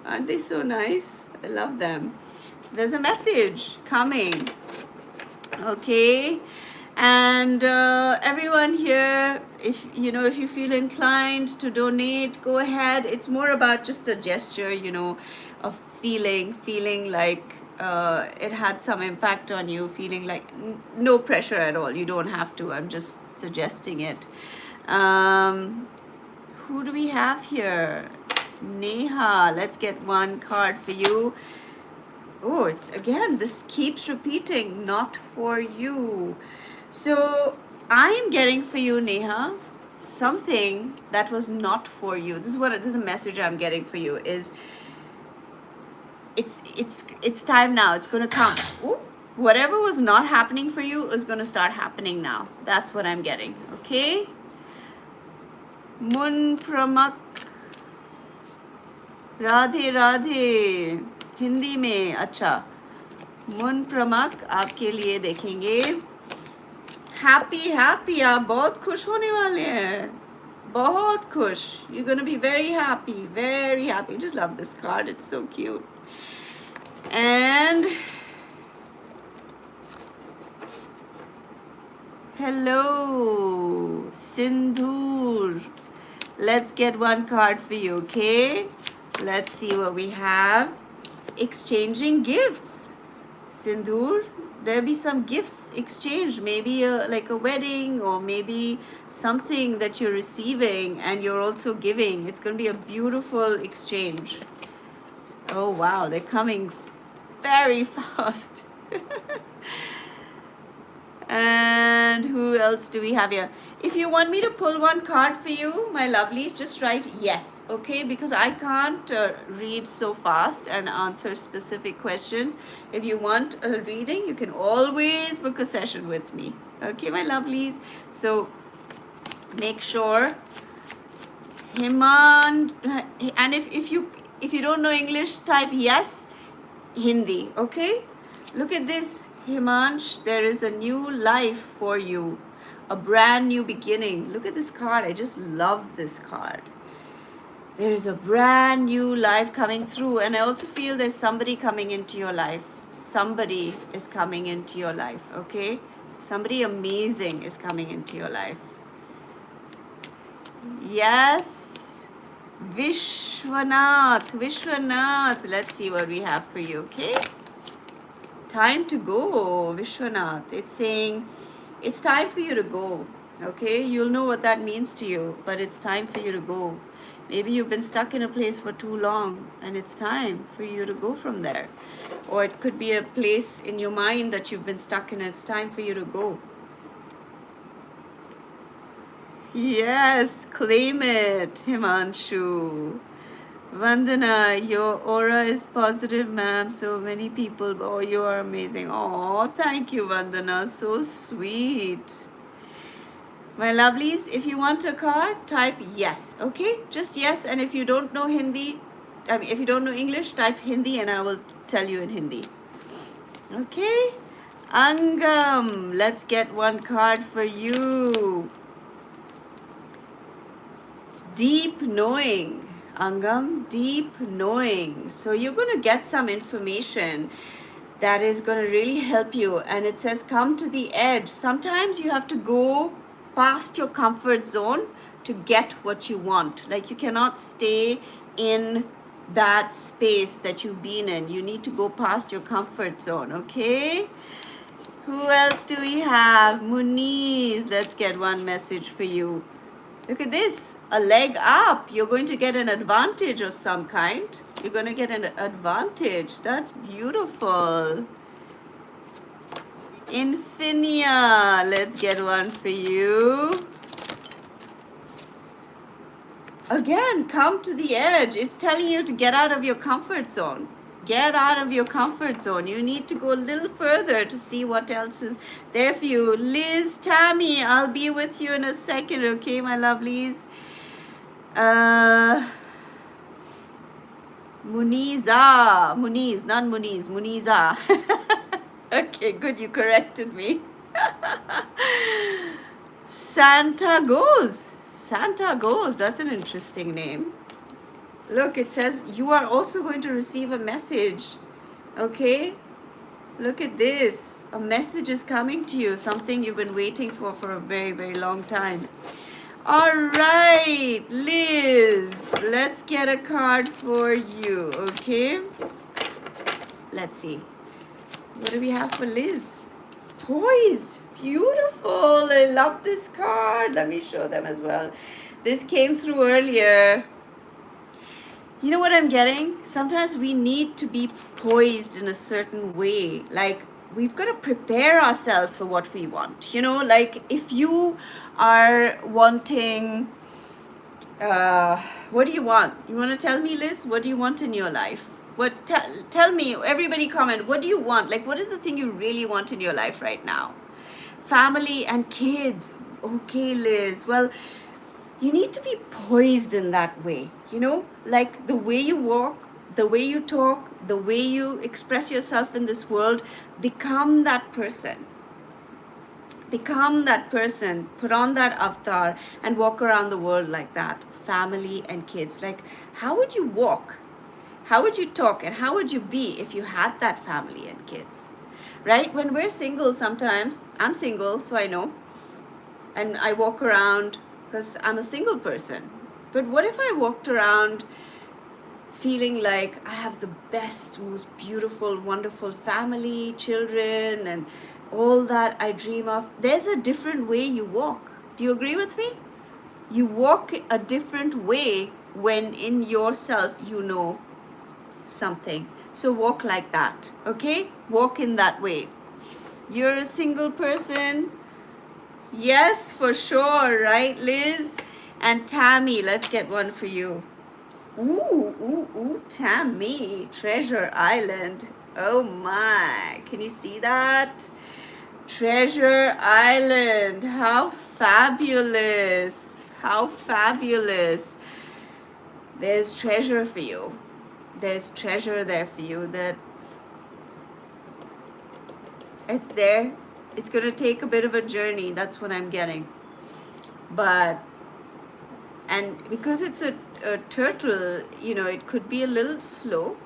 Aren't they so nice? I love them. So there's a message coming. Okay, and everyone here, if you feel inclined to donate, go ahead. It's more about just a gesture, you know, of feeling like it had some impact on you, feeling like no pressure at all. You don't have to. I'm just suggesting it. Who do we have here? Neha, let's get one card for you. Oh, it's again, this keeps repeating, not for you. So I'm getting for you, Neha, something that was not for you. This is a message I'm getting for you, is it's time now. It's going to come. Ooh, whatever was not happening for you is going to start happening now. That's what I'm getting. Okay? Mun Pramak. Radhe Radhe. Hindi में, अच्छा, मुन प्रमक आपके लिए देखेंगे. Happy आप बहुत खुश होने वाले हैं, बहुत खुश. You're gonna be very happy. Just love this card. It's so cute. And hello, Sindhur. Let's get one card for you, okay? Let's see what we have. Exchanging gifts. Sindhur, there'll be some gifts exchanged, maybe like a wedding, or maybe something that you're receiving and you're also giving. It's going to be a beautiful exchange. Oh wow, they're coming very fast. And And who else do we have here? If you want me to pull one card for you, my lovelies, just write yes, okay? Because I can't read so fast and answer specific questions. If you want a reading, you can always book a session with me, okay, my lovelies? So make sure Himan, and if you don't know English, type yes, Hindi, okay? Look at this, Himansh, there is a new life for you, a brand new beginning. Look at this card. I just love this card. There is a brand new life coming through, and I also feel there's somebody coming into your life. Somebody is coming into your life, okay? Somebody amazing is coming into your life. Yes. Vishwanath, let's see what we have for you, okay? Time to go, Vishwanath. It's saying it's time for you to go, okay? You'll know what that means to you, but it's time for you to go. Maybe you've been stuck in a place for too long, and it's time for you to go from there. Or it could be a place in your mind that you've been stuck in, and it's time for you to go. Yes, claim it, Himanshu. Vandana, your aura is positive, ma'am. So many people, oh, you are amazing. Oh, thank you, Vandana. So sweet. My lovelies, if you want a card, type yes, okay? Just yes. And if you don't know Hindi, if you don't know English, type Hindi and I will tell you in Hindi. Okay? Angam, let's get one card for you. Deep knowing, Angam, deep knowing. So you're going to get some information that is going to really help you. And it says, come to the edge. Sometimes you have to go past your comfort zone to get what you want. Like you cannot stay in that space that you've been in. You need to go past your comfort zone, okay? Who else do we have? Muniz, let's get one message for you. Look at this, a leg up. You're going to get an advantage of some kind. You're going to get an advantage. That's beautiful. Infinia, let's get one for you. Again, come to the edge. It's telling you to get out of your comfort zone. Get out of your comfort zone. You need to go a little further to see what else is there for you. Liz, Tammy, I'll be with you in a second, okay, my lovelies? Muniz, not Muniz, Muniza. Okay, good, you corrected me. Santa Goes. Santa Goes, that's an interesting name. Look, it says you are also going to receive a message, okay? Look at this. A message is coming to you, something you've been waiting for a very, very long time. All right, Liz, let's get a card for you, okay? Let's see. What do we have for Liz? Poised. Beautiful. I love this card. Let me show them as well. This came through earlier. You know what I'm getting? Sometimes we need to be poised in a certain way. Like, we've got to prepare ourselves for what we want. You know, like if you are wanting, what do you want? You want to tell me, Liz? What do you want in your life? Tell me, everybody comment, what do you want? Like, what is the thing you really want in your life right now? Family and kids. Okay, Liz. Well, you need to be poised in that way, you know, like the way you walk, the way you talk, the way you express yourself in this world. Become that person. Become that person. Put on that avatar and walk around the world like that. Family and kids. Like, how would you walk? How would you talk? And how would you be if you had that family and kids? Right? When we're single, sometimes, I'm single, so I know, and I walk around because I'm a single person. But what if I walked around feeling like I have the best, most beautiful, wonderful family, children, and all that I dream of? There's a different way you walk. Do you agree with me? You walk a different way when in yourself you know something. So walk like that, okay? Walk in that way. You're a single person. Yes, for sure, right, Liz? And Tammy, let's get one for you. Ooh, Tammy, Treasure Island. Oh my, can you see that? Treasure Island, how fabulous, how fabulous. There's treasure for you. There's treasure there for you that it's there. It's going to take a bit of a journey. That's what I'm getting. But, and because it's a turtle, you know, it could be a little slow,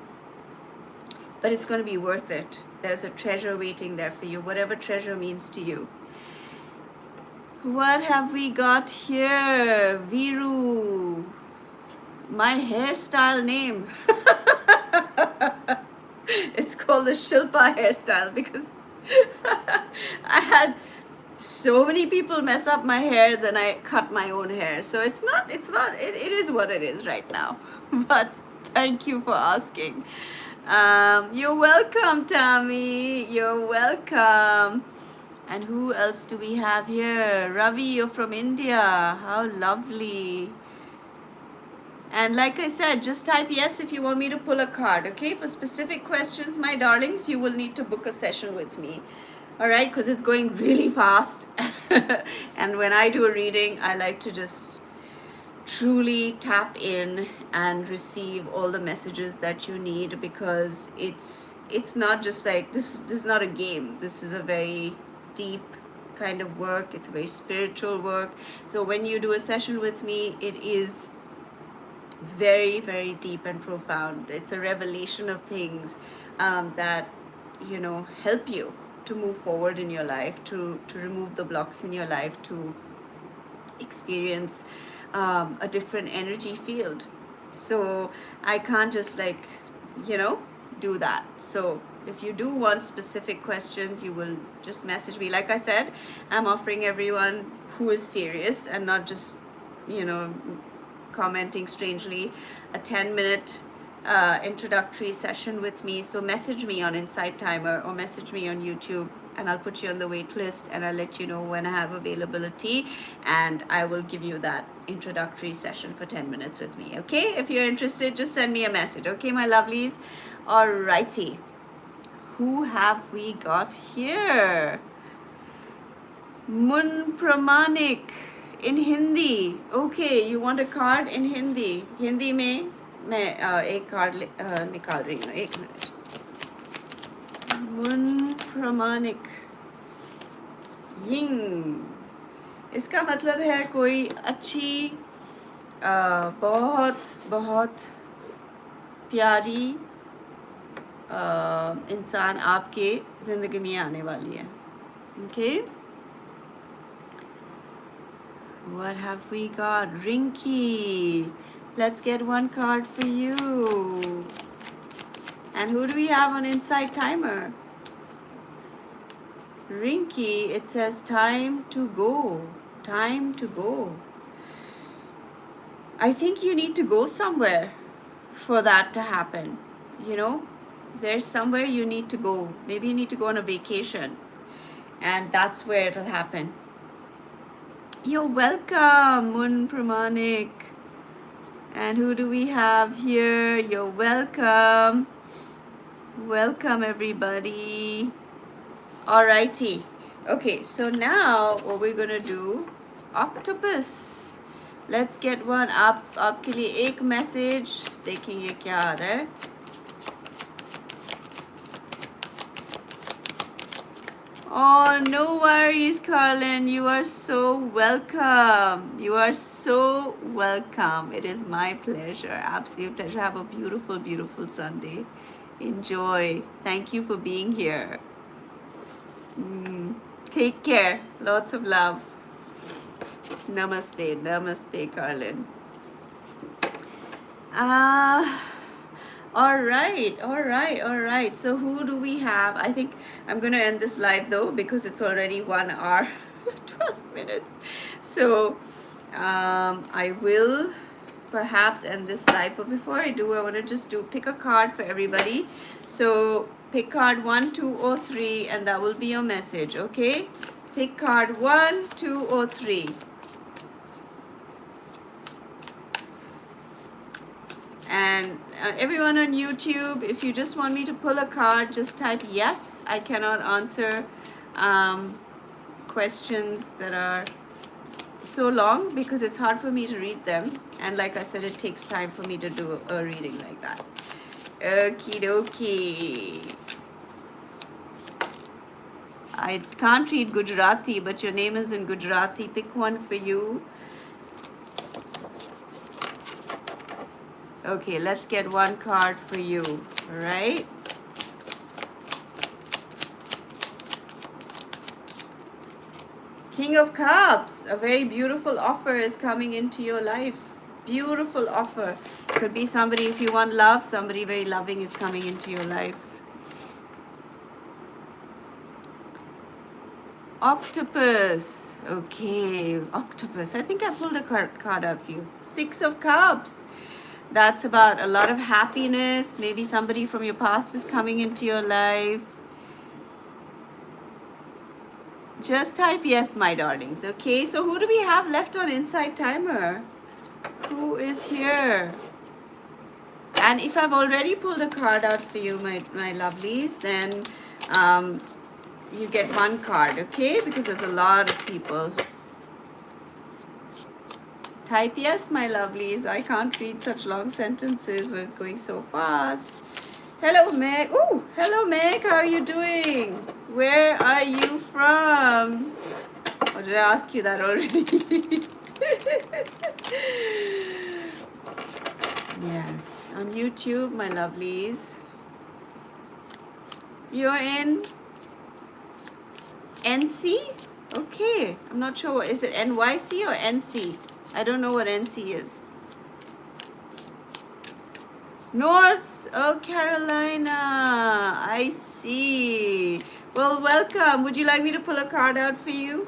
but it's going to be worth it. There's a treasure waiting there for you, whatever treasure means to you. What have we got here? Viru. My hairstyle name. It's called the Shilpa hairstyle because I had so many people mess up my hair, then I cut my own hair. So it is what it is right now. But thank you for asking. You're welcome, Tammy. You're welcome. And who else do we have here? Ravi, you're from India. How lovely. And like I said, just type yes if you want me to pull a card, okay? For specific questions, my darlings, you will need to book a session with me. All right, because it's going really fast. And when I do a reading, I like to just truly tap in and receive all the messages that you need, because it's not just like this is not a game. This is a very deep kind of work. It's a very spiritual work. So when you do a session with me, it is very, very deep and profound. It's a revelation of things that, you know, help you to move forward in your life, to remove the blocks in your life, to experience a different energy field. So I can't just like, you know, do that. So if you do want specific questions, you will just message me. Like I said, I'm offering everyone who is serious and not just, you know, commenting strangely, a 10-minute introductory session with me. So message me on Insight Timer or message me on YouTube, and I'll put you on the wait list, and I'll let you know when I have availability, and I will give you that introductory session for 10 minutes with me. Okay, if you're interested, just send me a message. Okay, my lovelies. Alrighty, who have we got here? Mun Pramanik in Hindi. Okay, you want a card in Hindi? Hindi में मैं एक card निकाल रही हूँ, एक minute. मुन प्रमाणिक Ying, इसका मतलब है कोई अच्छी बहुत बहुत प्यारी इंसान आपके ज़िंदगी में आने वाली है. Okay. What have we got? Rinky. Let's get one card for you. And who do we have on Insight Timer? Rinky, it says time to go. Time to go. I think you need to go somewhere for that to happen. You know, there's somewhere you need to go. Maybe you need to go on a vacation, and that's where it'll happen. You're welcome, Mun Pramanik. And who do we have here? You're welcome. Welcome, everybody. Alrighty. Okay, so now what we're gonna do, octopus. Let's get one up. आपके लिए एक message. देखें ये क्या आ रहा है. Oh, no worries, Carlin. You are so welcome. You are so welcome. It is my pleasure. Absolute pleasure. Have a beautiful, beautiful Sunday. Enjoy. Thank you for being here. Take care. Lots of love. Namaste. Namaste, Carlin. All right. So who do we have? I think I'm going to end this live though, because it's already 1 hour, 12 minutes. So I will perhaps end this live. But before I do, I want to just pick a card for everybody. So pick card 1, 2, or 3, and that will be your message, okay? Pick card 1, 2, or 3. And everyone on YouTube, if you just want me to pull a card, just type yes. I cannot answer questions that are so long because it's hard for me to read them. And like I said, it takes time for me to do a reading like that. Okie dokie. I can't read Gujarati, but your name is in Gujarati. Pick one for you. Okay, let's get one card for you. All right. King of Cups. A very beautiful offer is coming into your life. Beautiful offer. Could be somebody, if you want love, somebody very loving is coming into your life. Octopus. Okay, octopus. I think I pulled a card out for you. 6 of Cups. That's about a lot of happiness. Maybe somebody from your past is coming into your life. Just type yes, my darlings. Okay, so who do we have left on Inside Timer? Who is here? And if I've already pulled a card out for you, my lovelies, then you get one card, okay? Because there's a lot of people. Type yes, my lovelies. I can't read such long sentences when it's going so fast. Hello, Meg. Oh, hello, Meg. How are you doing? Where are you from? Or did I ask you that already? Yes, on YouTube, my lovelies. You're in NC? Okay, I'm not sure. Is it NYC or NC? I don't know what NC is. North, oh, Carolina. I see. Well, welcome. Would you like me to pull a card out for you?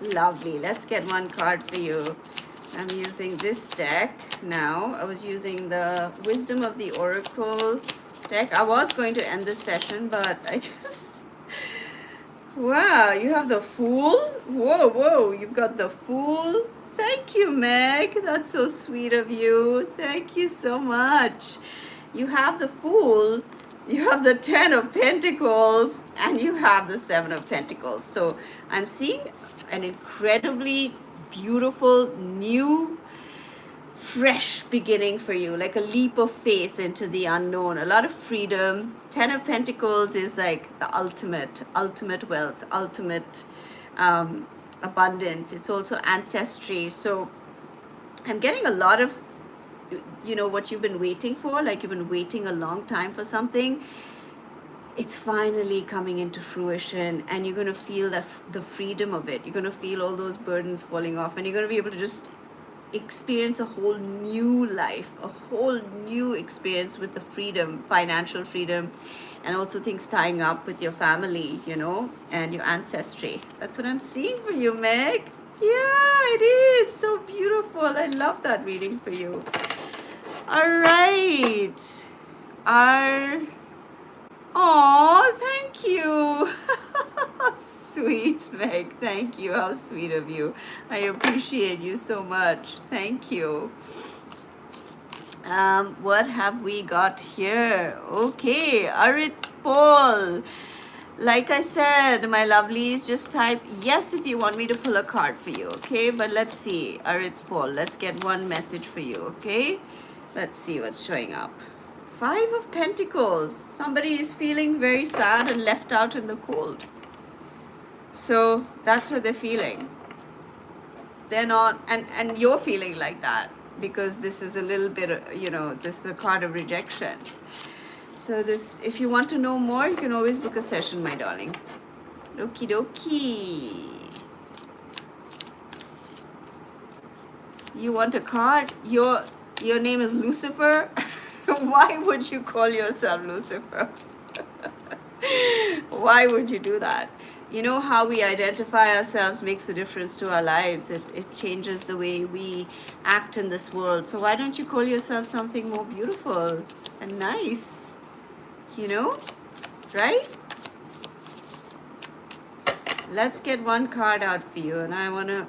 Lovely. Let's get one card for you. I'm using this deck now. I was using the Wisdom of the Oracle deck. I was going to end this session, but I guess... Wow, you have the Fool? Whoa, whoa, you've got the Fool. Thank you, Meg. That's so sweet of you. Thank you so much. You have the Fool, you have the 10 of Pentacles, and you have the 7 of Pentacles. So I'm seeing an incredibly beautiful, new, fresh beginning for you, like a leap of faith into the unknown, a lot of freedom. 10 of Pentacles is like the ultimate wealth, ultimate abundance. It's also ancestry. So I'm getting a lot of, you know, what you've been waiting for, like you've been waiting a long time for something. It's finally coming into fruition, and you're going to feel that the freedom of it. You're going to feel all those burdens falling off, and you're going to be able to just experience a whole new life, a whole new experience with the freedom, financial freedom, and also things tying up with your family, you know, and your ancestry. That's what I'm seeing for you, Meg. Yeah, it is so beautiful. I love that reading for you. All right. Oh, thank you. Sweet, Meg. Thank you. How sweet of you. I appreciate you so much. Thank you. What have we got here? Okay, Arit Paul. Like I said, my lovelies, just type yes if you want me to pull a card for you, okay? But let's see, Arit Paul, let's get one message for you, okay? Let's see what's showing up. 5 of Pentacles. Somebody is feeling very sad and left out in the cold. So that's what they're feeling. They're not, and you're feeling like that because this is a little bit, you know, this is a card of rejection. So this, if you want to know more, you can always book a session, my darling. Okie dokie. You want a card? Your name is Lucifer? Why would you call yourself Lucifer? Why would you do that? You know, how we identify ourselves makes a difference to our lives. It changes the way we act in this world. So why don't you call yourself something more beautiful and nice? you know, right? Let's get one card out for you, and I want to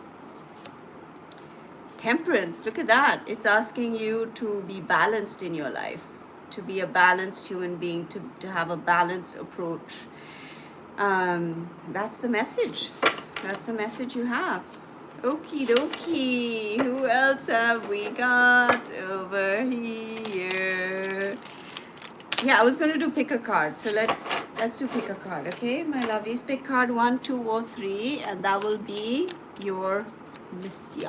Temperance, look at that. It's asking you to be balanced in your life, to be a balanced human being, to have a balanced approach. That's the message. That's the message you have. Okie dokie. Who else have we got over here? Yeah, I was going to do pick a card. So let's do pick a card, okay? My lovelies, pick card 1, 2, or 3, and that will be your message.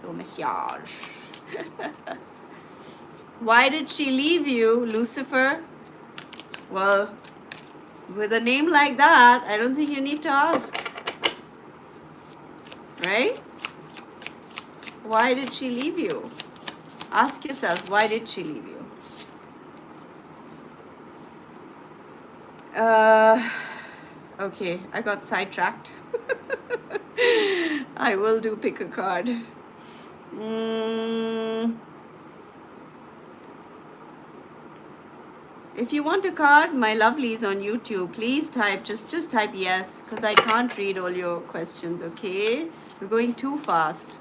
Your message. Why did she leave you, Lucifer? Well, with a name like that, I don't think you need to ask. Right? Why did she leave you? Ask yourself, why did she leave you? Okay, I got sidetracked. I will do pick a card. If you want a card, my lovelies on YouTube, please type, just type yes, because I can't read all your questions, okay? We're going too fast.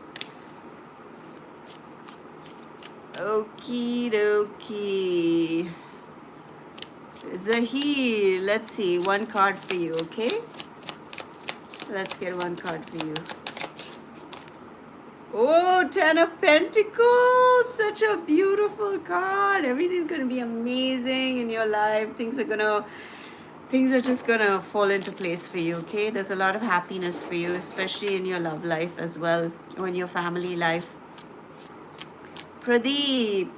Okie dokie. Zahir, let's see, one card for you, okay? Let's get one card for you. Oh, 10 of Pentacles, such a beautiful card. Everything's going to be amazing in your life. Things are just going to fall into place for you, okay? There's a lot of happiness for you, especially in your love life as well, or in your family life. Pradeep.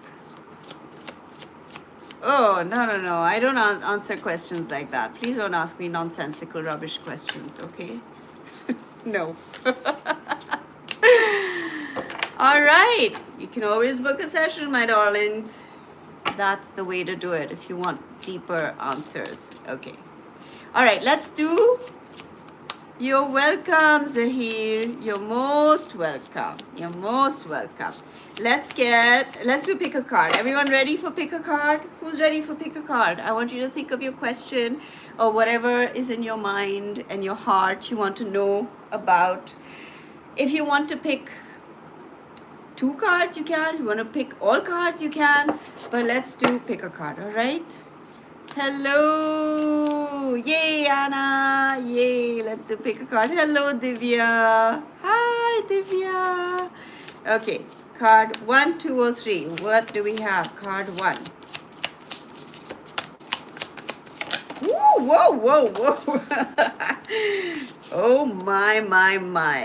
Oh, no. I don't answer questions like that. Please don't ask me nonsensical, rubbish questions, okay? No. All right. You can always book a session, my darlings. That's the way to do it if you want deeper answers. Okay. All right, let's do. You're welcome, Zahir. You're most welcome. You're most welcome. Let's do pick a card. Everyone ready for pick a card? Who's ready for pick a card? I want you to think of your question or whatever is in your mind and your heart you want to know about. If you want to pick 2 cards, you can. If you want to pick all cards, you can. But let's do pick a card, all right? Hello. Yay, Anna. Yay. Let's do pick a card. Hello, Divya. Hi, Divya. Okay. Card 1, 2, or 3. What do we have? Card 1. Ooh, whoa. Oh, my.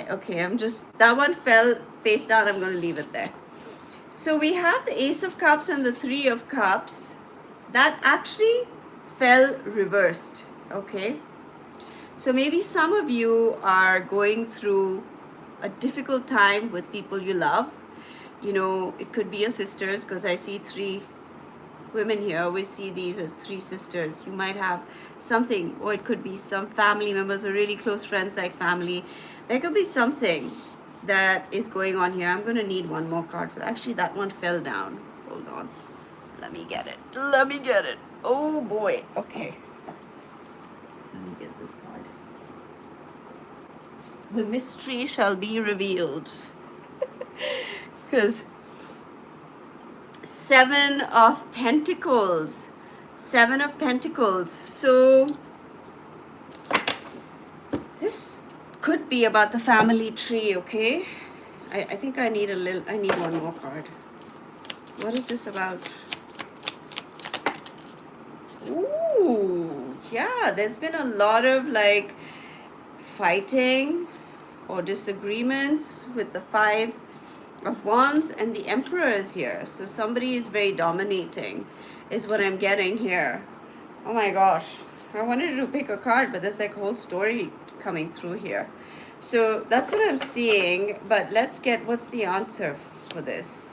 Okay, that one fell face down. I'm going to leave it there. So we have the Ace of Cups and the 3 of Cups. That actually fell reversed, okay? So maybe some of you are going through a difficult time with people you love. You know, it could be your sisters, because I see 3 women here. I always see these as 3 sisters. You might have something, or it could be some family members or really close friends like family. There could be something that is going on here. I'm going to need one more card for that. Actually, that one fell down. Hold on. Let me get it. Oh, boy. Okay. Let me get this card. The mystery shall be revealed. Because 7 of Pentacles. 7 of Pentacles. So this could be about the family tree, okay? I think I need one more card. What is this about? Ooh, yeah, there's been a lot of like fighting or disagreements with the 5 of Wands, and the Emperor is here. So somebody is very dominating is what I'm getting here. Oh my gosh. I wanted to pick a card, but there's like a whole story coming through here. So that's what I'm seeing. But let's get, what's the answer for this?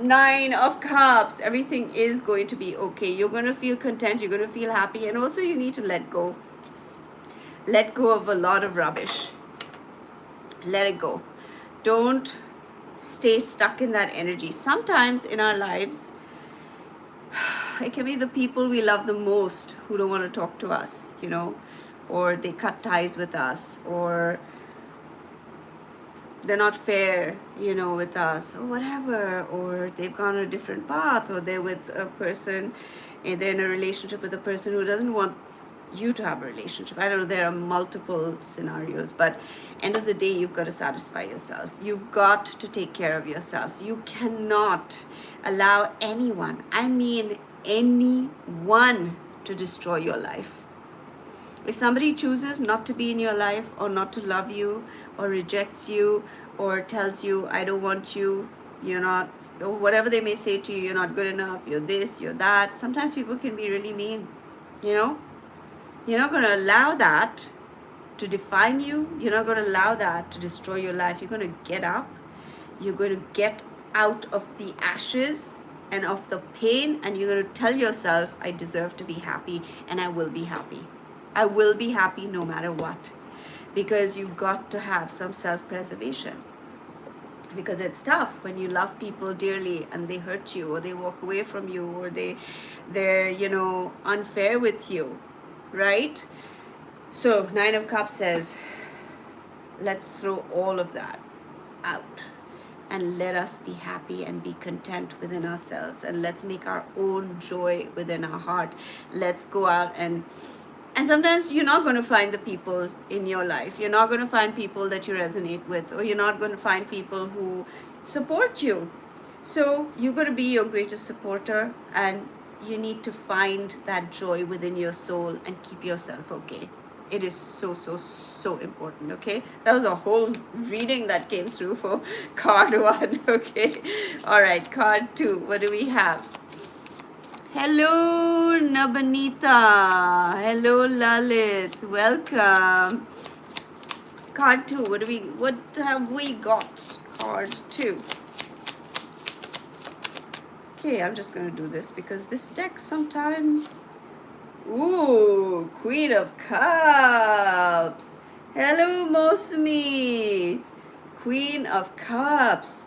9 of Cups. Everything is going to be okay. You're going to feel content. You're going to feel happy. And also you need to let go. Let go of a lot of rubbish. Let it go. Don't stay stuck in that energy. Sometimes in our lives, it can be the people we love the most who don't want to talk to us, you know, or they cut ties with us, or they're not fair, you know, with us, or whatever, or they've gone a different path, or they're with a person, and they're in a relationship with a person who doesn't want you to have a relationship. I don't know, there are multiple scenarios, but end of the day, you've got to satisfy yourself. You've got to take care of yourself. You cannot allow anyone, I mean anyone, to destroy your life. If somebody chooses not to be in your life, or not to love you, or rejects you, or tells you, I don't want you, you're not, or whatever they may say to you, you're not good enough, you're this, you're that. Sometimes people can be really mean, you know. You're not going to allow that to define you. You're not going to allow that to destroy your life. You're going to get up. You're going to get out of the ashes and of the pain, and you're going to tell yourself, I deserve to be happy, and I will be happy. I will be happy no matter what. Because you've got to have some self-preservation. Because it's tough when you love people dearly and they hurt you, or they walk away from you, or they're, you know, unfair with you. Right? So 9 of Cups says, let's throw all of that out and let us be happy and be content within ourselves, and let's make our own joy within our heart. Let's go out and sometimes you're not going to find the people in your life. You're not going to find people that you resonate with, or you're not going to find people who support you. So you've got to be your greatest supporter, and you need to find that joy within your soul and keep yourself okay. It is so, so, so important, okay? That was a whole reading that came through for card 1, okay? All right, card 2. What do we have? Hello, Nabanita. Hello, Lalit. Welcome. Card 2. What have we got? Card 2. Okay, I'm just going to do this because this deck sometimes... Ooh, Queen of Cups. Hello, Mosumi. Queen of Cups.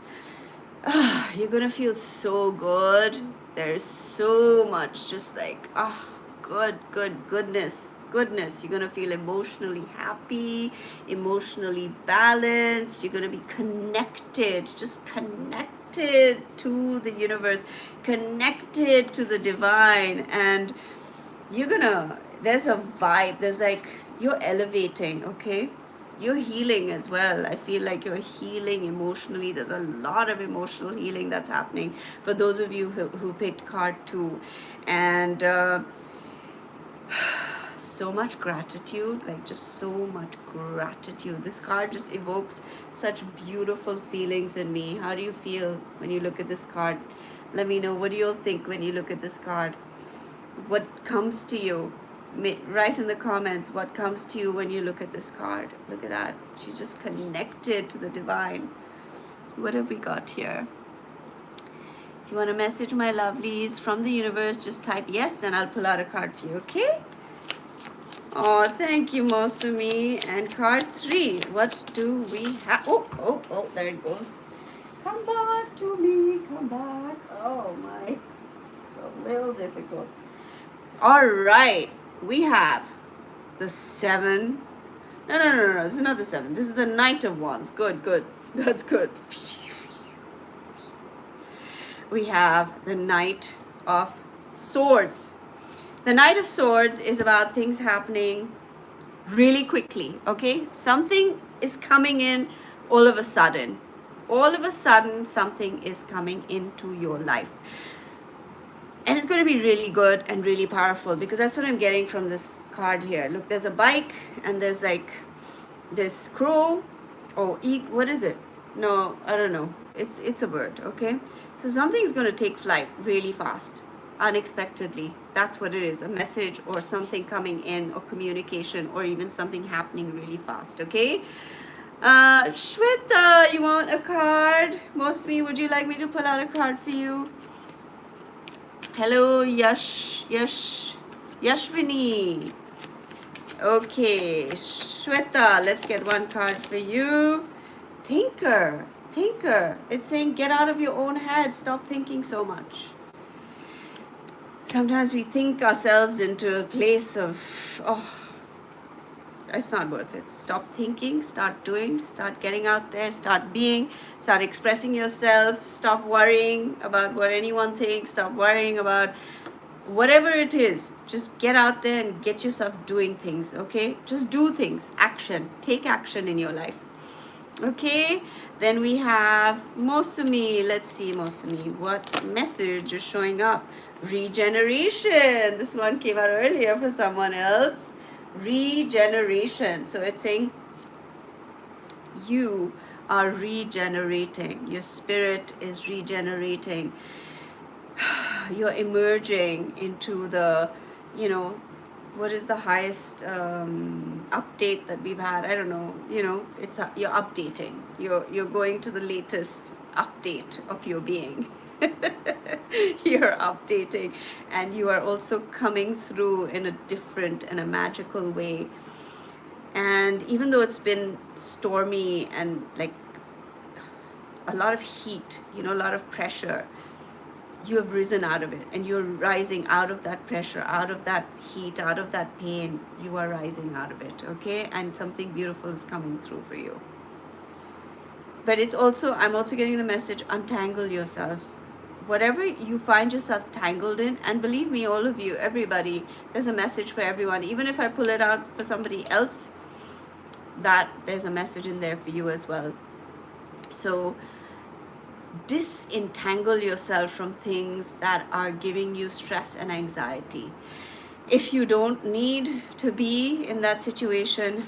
You're going to feel so good. There's so much just like, goodness. You're going to feel emotionally happy, emotionally balanced. You're going to be connected, just connected to the universe, connected to the divine. And there's a vibe, there's like, you're elevating, okay? You're healing as well. I feel like you're healing emotionally. There's a lot of emotional healing that's happening for those of you who picked card 2. And so much gratitude, like just so much gratitude. This card just evokes such beautiful feelings in me. How do you feel when you look at this card? Let me know. What do you all think when you look at this card? What comes to you? Write in the comments what comes to you when you look at this card. Look at that. She's just connected to the divine. What have we got here? If you want to message my lovelies from the universe, just type yes and I'll pull out a card for you, okay? Oh, thank you, Mosumi. And card 3. What do we have? Oh, there it goes. Come back to me. Come back. Oh, my. It's a little difficult. All right, we have the 7. No, this is not the 7. This is the Knight of Wands. Good. That's good. We have the Knight of Swords. The Knight of Swords is about things happening really quickly, okay? Something is coming in all of a sudden. All of a sudden, something is coming into your life. And it's going to be really good and really powerful, because that's what I'm getting from this card here. Look, there's a bike and there's like this crow. Oh, what is it? No, I don't know. It's a bird, okay? So something's going to take flight really fast, unexpectedly. That's what it is. A message or something coming in, or communication, or even something happening really fast, okay? Shweta, you want a card? Mosmi, would you like me to pull out a card for you? Hello, Yashvini. Okay, Shweta, let's get one card for you. Thinker. It's saying get out of your own head. Stop thinking so much. sometimes we think ourselves into a place of, oh, it's not worth it. Stop thinking, start doing, start getting out there, start being, start expressing yourself, stop worrying about what anyone thinks, stop worrying about whatever it is. Just get out there and get yourself doing things, okay? Just do things, action, take action in your life. Okay, then we have Mosumi. Let's see, Mosumi, what message is showing up? Regeneration. This one came out earlier for someone else. Regeneration. So it's saying you are regenerating. Your spirit is regenerating. You're emerging into the, you know, what is the highest update that we've had? I don't know. You know, it's you're updating. You're going to the latest update of your being. You're updating, and you are also coming through in a different and a magical way. And even though it's been stormy and like a lot of heat, you know, a lot of pressure, you have risen out of it, and you're rising out of that pressure, out of that heat, out of that pain. You are rising out of it, okay? And something beautiful is coming through for you. But it's also, I'm also getting the message, untangle yourself. Whatever you find yourself tangled in, and believe me, all of you, everybody, there's a message for everyone. Even if I pull it out for somebody else, that there's a message in there for you as well. So disentangle yourself from things that are giving you stress and anxiety. If you don't need to be in that situation,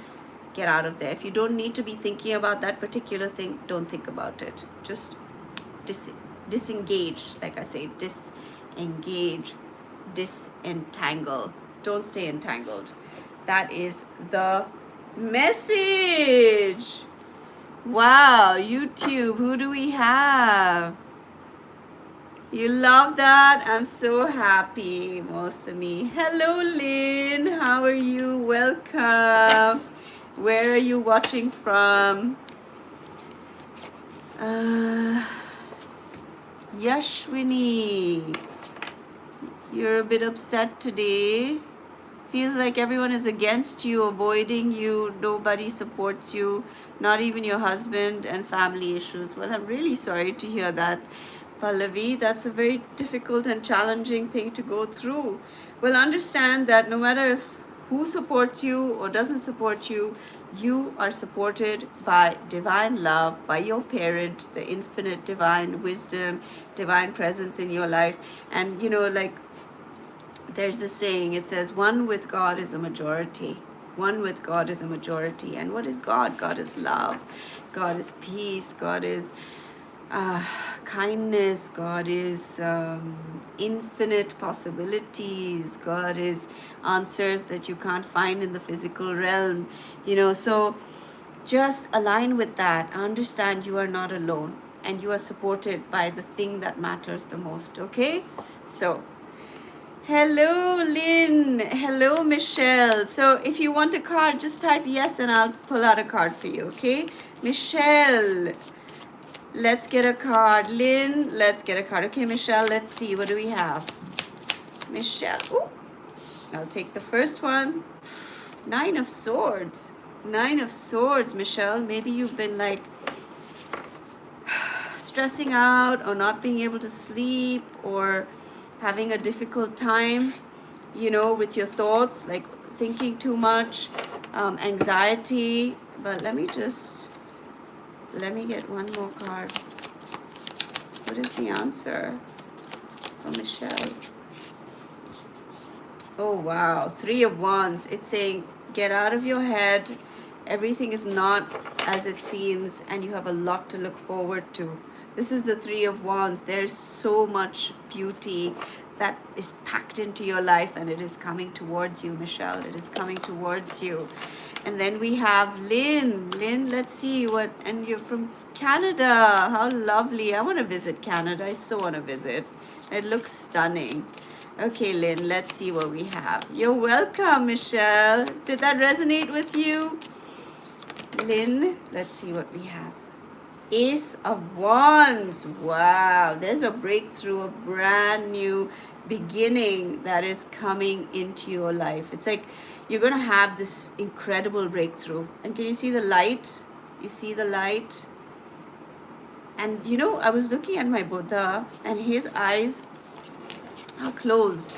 get out of there. If you don't need to be thinking about that particular thing, don't think about it. Just disengage, like I say, disengage, disentangle. Don't stay entangled. That is the message. Wow, YouTube, who do we have? You love that? I'm so happy, Mosami. Hello, Lynn. How are you? Welcome. Where are you watching from? Yashwini, you're a bit upset today. Feels like everyone is against you, avoiding you, nobody supports you, not even your husband, and family issues. Well, I'm really sorry to hear that, Pallavi. That's a very difficult and challenging thing to go through. Well, understand that no matter who supports you or doesn't support you, you are supported by divine love, by your parent, the infinite divine wisdom, divine presence in your life. And, you know, like, there's a saying, it says, one with God is a majority. One with God is a majority. And what is God? God is love. God is peace. God is kindness. God is infinite possibilities. God is answers that you can't find in the physical realm. You know, so just align with that. Understand you are not alone, and you are supported by the thing that matters the most, okay? So, hello, Lynn. Hello, Michelle. So if you want a card, just type yes and I'll pull out a card for you, okay? Michelle, let's get a card. Lynn, let's get a card. Okay, Michelle, let's see. What do we have? Michelle. Ooh, I'll take the first one. 9 of Swords. 9 of Swords, Michelle. Maybe you've been like stressing out or not being able to sleep or having a difficult time, you know, with your thoughts, like thinking too much, anxiety. But let me get one more card. What is the answer for Michelle? Oh, wow. 3 of Wands. It's saying, get out of your head. Everything is not as it seems, and you have a lot to look forward to. This is the 3 of Wands. There's so much beauty that is packed into your life, and it is coming towards you, Michelle. It is coming towards you. And then we have Lynn. Lynn, let's see what, and you're from Canada. How lovely. I want to visit Canada. I so want to visit. It looks stunning. Okay, Lynn, let's see what we have. You're welcome, Michelle. Did that resonate with you? Lynn, let's see what we have. Ace of Wands. Wow, there's a breakthrough, a brand new beginning that is coming into your life. It's like you're going to have this incredible breakthrough. And can you see the light? You see the light? And you know, I was looking at my Buddha and his eyes are closed.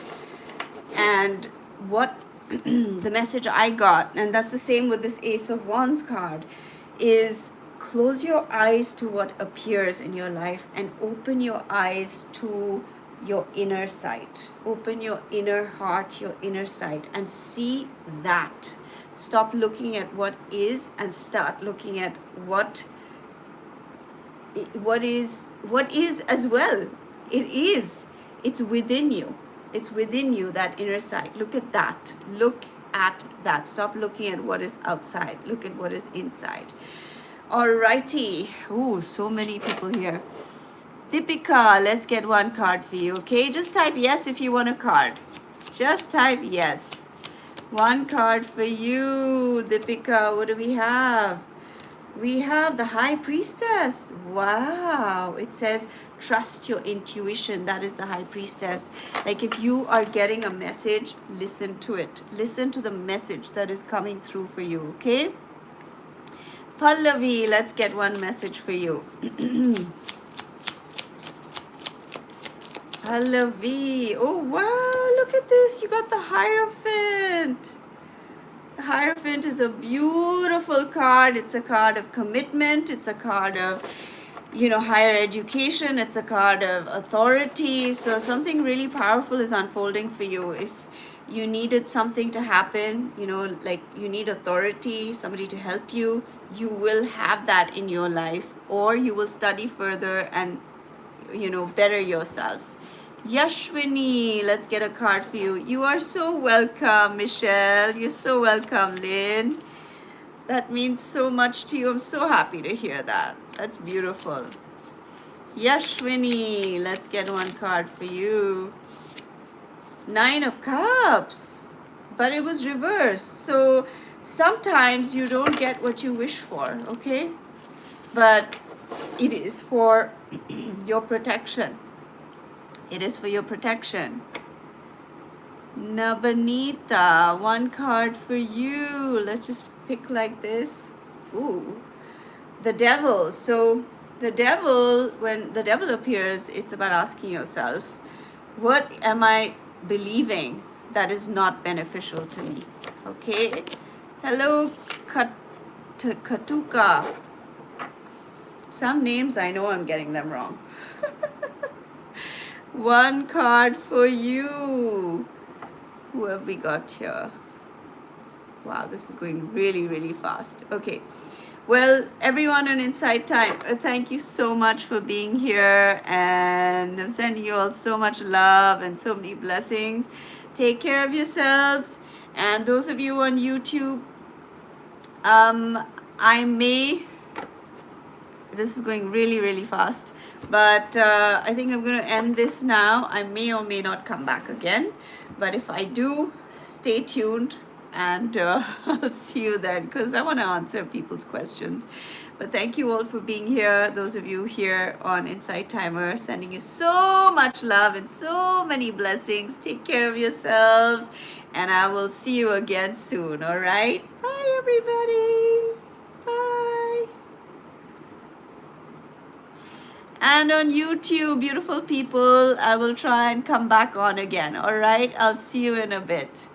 And what the message I got, and that's the same with this Ace of Wands card, is close your eyes to what appears in your life and open your eyes to your inner sight. Open your inner heart, your inner sight, and see that. Stop looking at what is and start looking at what is as well. It's within you. It's within you, that inner sight. Look at that. Look at that. Stop looking at what is outside. Look at what is inside. Alrighty. Ooh, so many people here. Deepika, let's get one card for you, okay? Just type yes if you want a card. Just type yes. One card for you, Deepika. What do we have? We have the High Priestess. Wow. It says, trust your intuition. That is the High Priestess. Like if you are getting a message, listen to it. Listen to the message that is coming through for you, okay? Pallavi, let's get one message for you. Pallavi. Oh, wow. Look at this. You got the Hierophant. The Hierophant is a beautiful card. It's a card of commitment. It's a card of, you know, higher education. It's a card of authority. So something really powerful is unfolding for you. If you needed something to happen, you know, like you need authority, somebody to help you, you will have that in your life, or you will study further and, you know, better yourself. Yashwini, let's get a card for you. You are so welcome, Michelle. You're so welcome, Lynn. That means so much to you. I'm so happy to hear that. That's beautiful. Yashwini, let's get one card for you. 9 of Cups. But it was reversed. So sometimes you don't get what you wish for, okay? But it is for your protection. It is for your protection. Nabanita, one card for you. Let's just pick like this. Ooh, the Devil. So the Devil, when the Devil appears, it's about asking yourself, what am I believing that is not beneficial to me? Okay. Hello, Katuka. Some names I know I'm getting them wrong. One card for you. Who have we got here? Wow, this is going really, really fast. Okay. Well, everyone on Inside Time, thank you so much for being here. And I'm sending you all so much love and so many blessings. Take care of yourselves. And those of you on YouTube, I may... This is going really, really fast. But I think I'm going to end this now. I may or may not come back again. But if I do, stay tuned. And I'll see you then, because I want to answer people's questions. But thank you all for being here. Those of you here on Inside Timer, sending you so much love and so many blessings. Take care of yourselves. And I will see you again soon. All right? Bye, everybody. Bye. And on YouTube, beautiful people, I will try and come back on again. All right? I'll see you in a bit.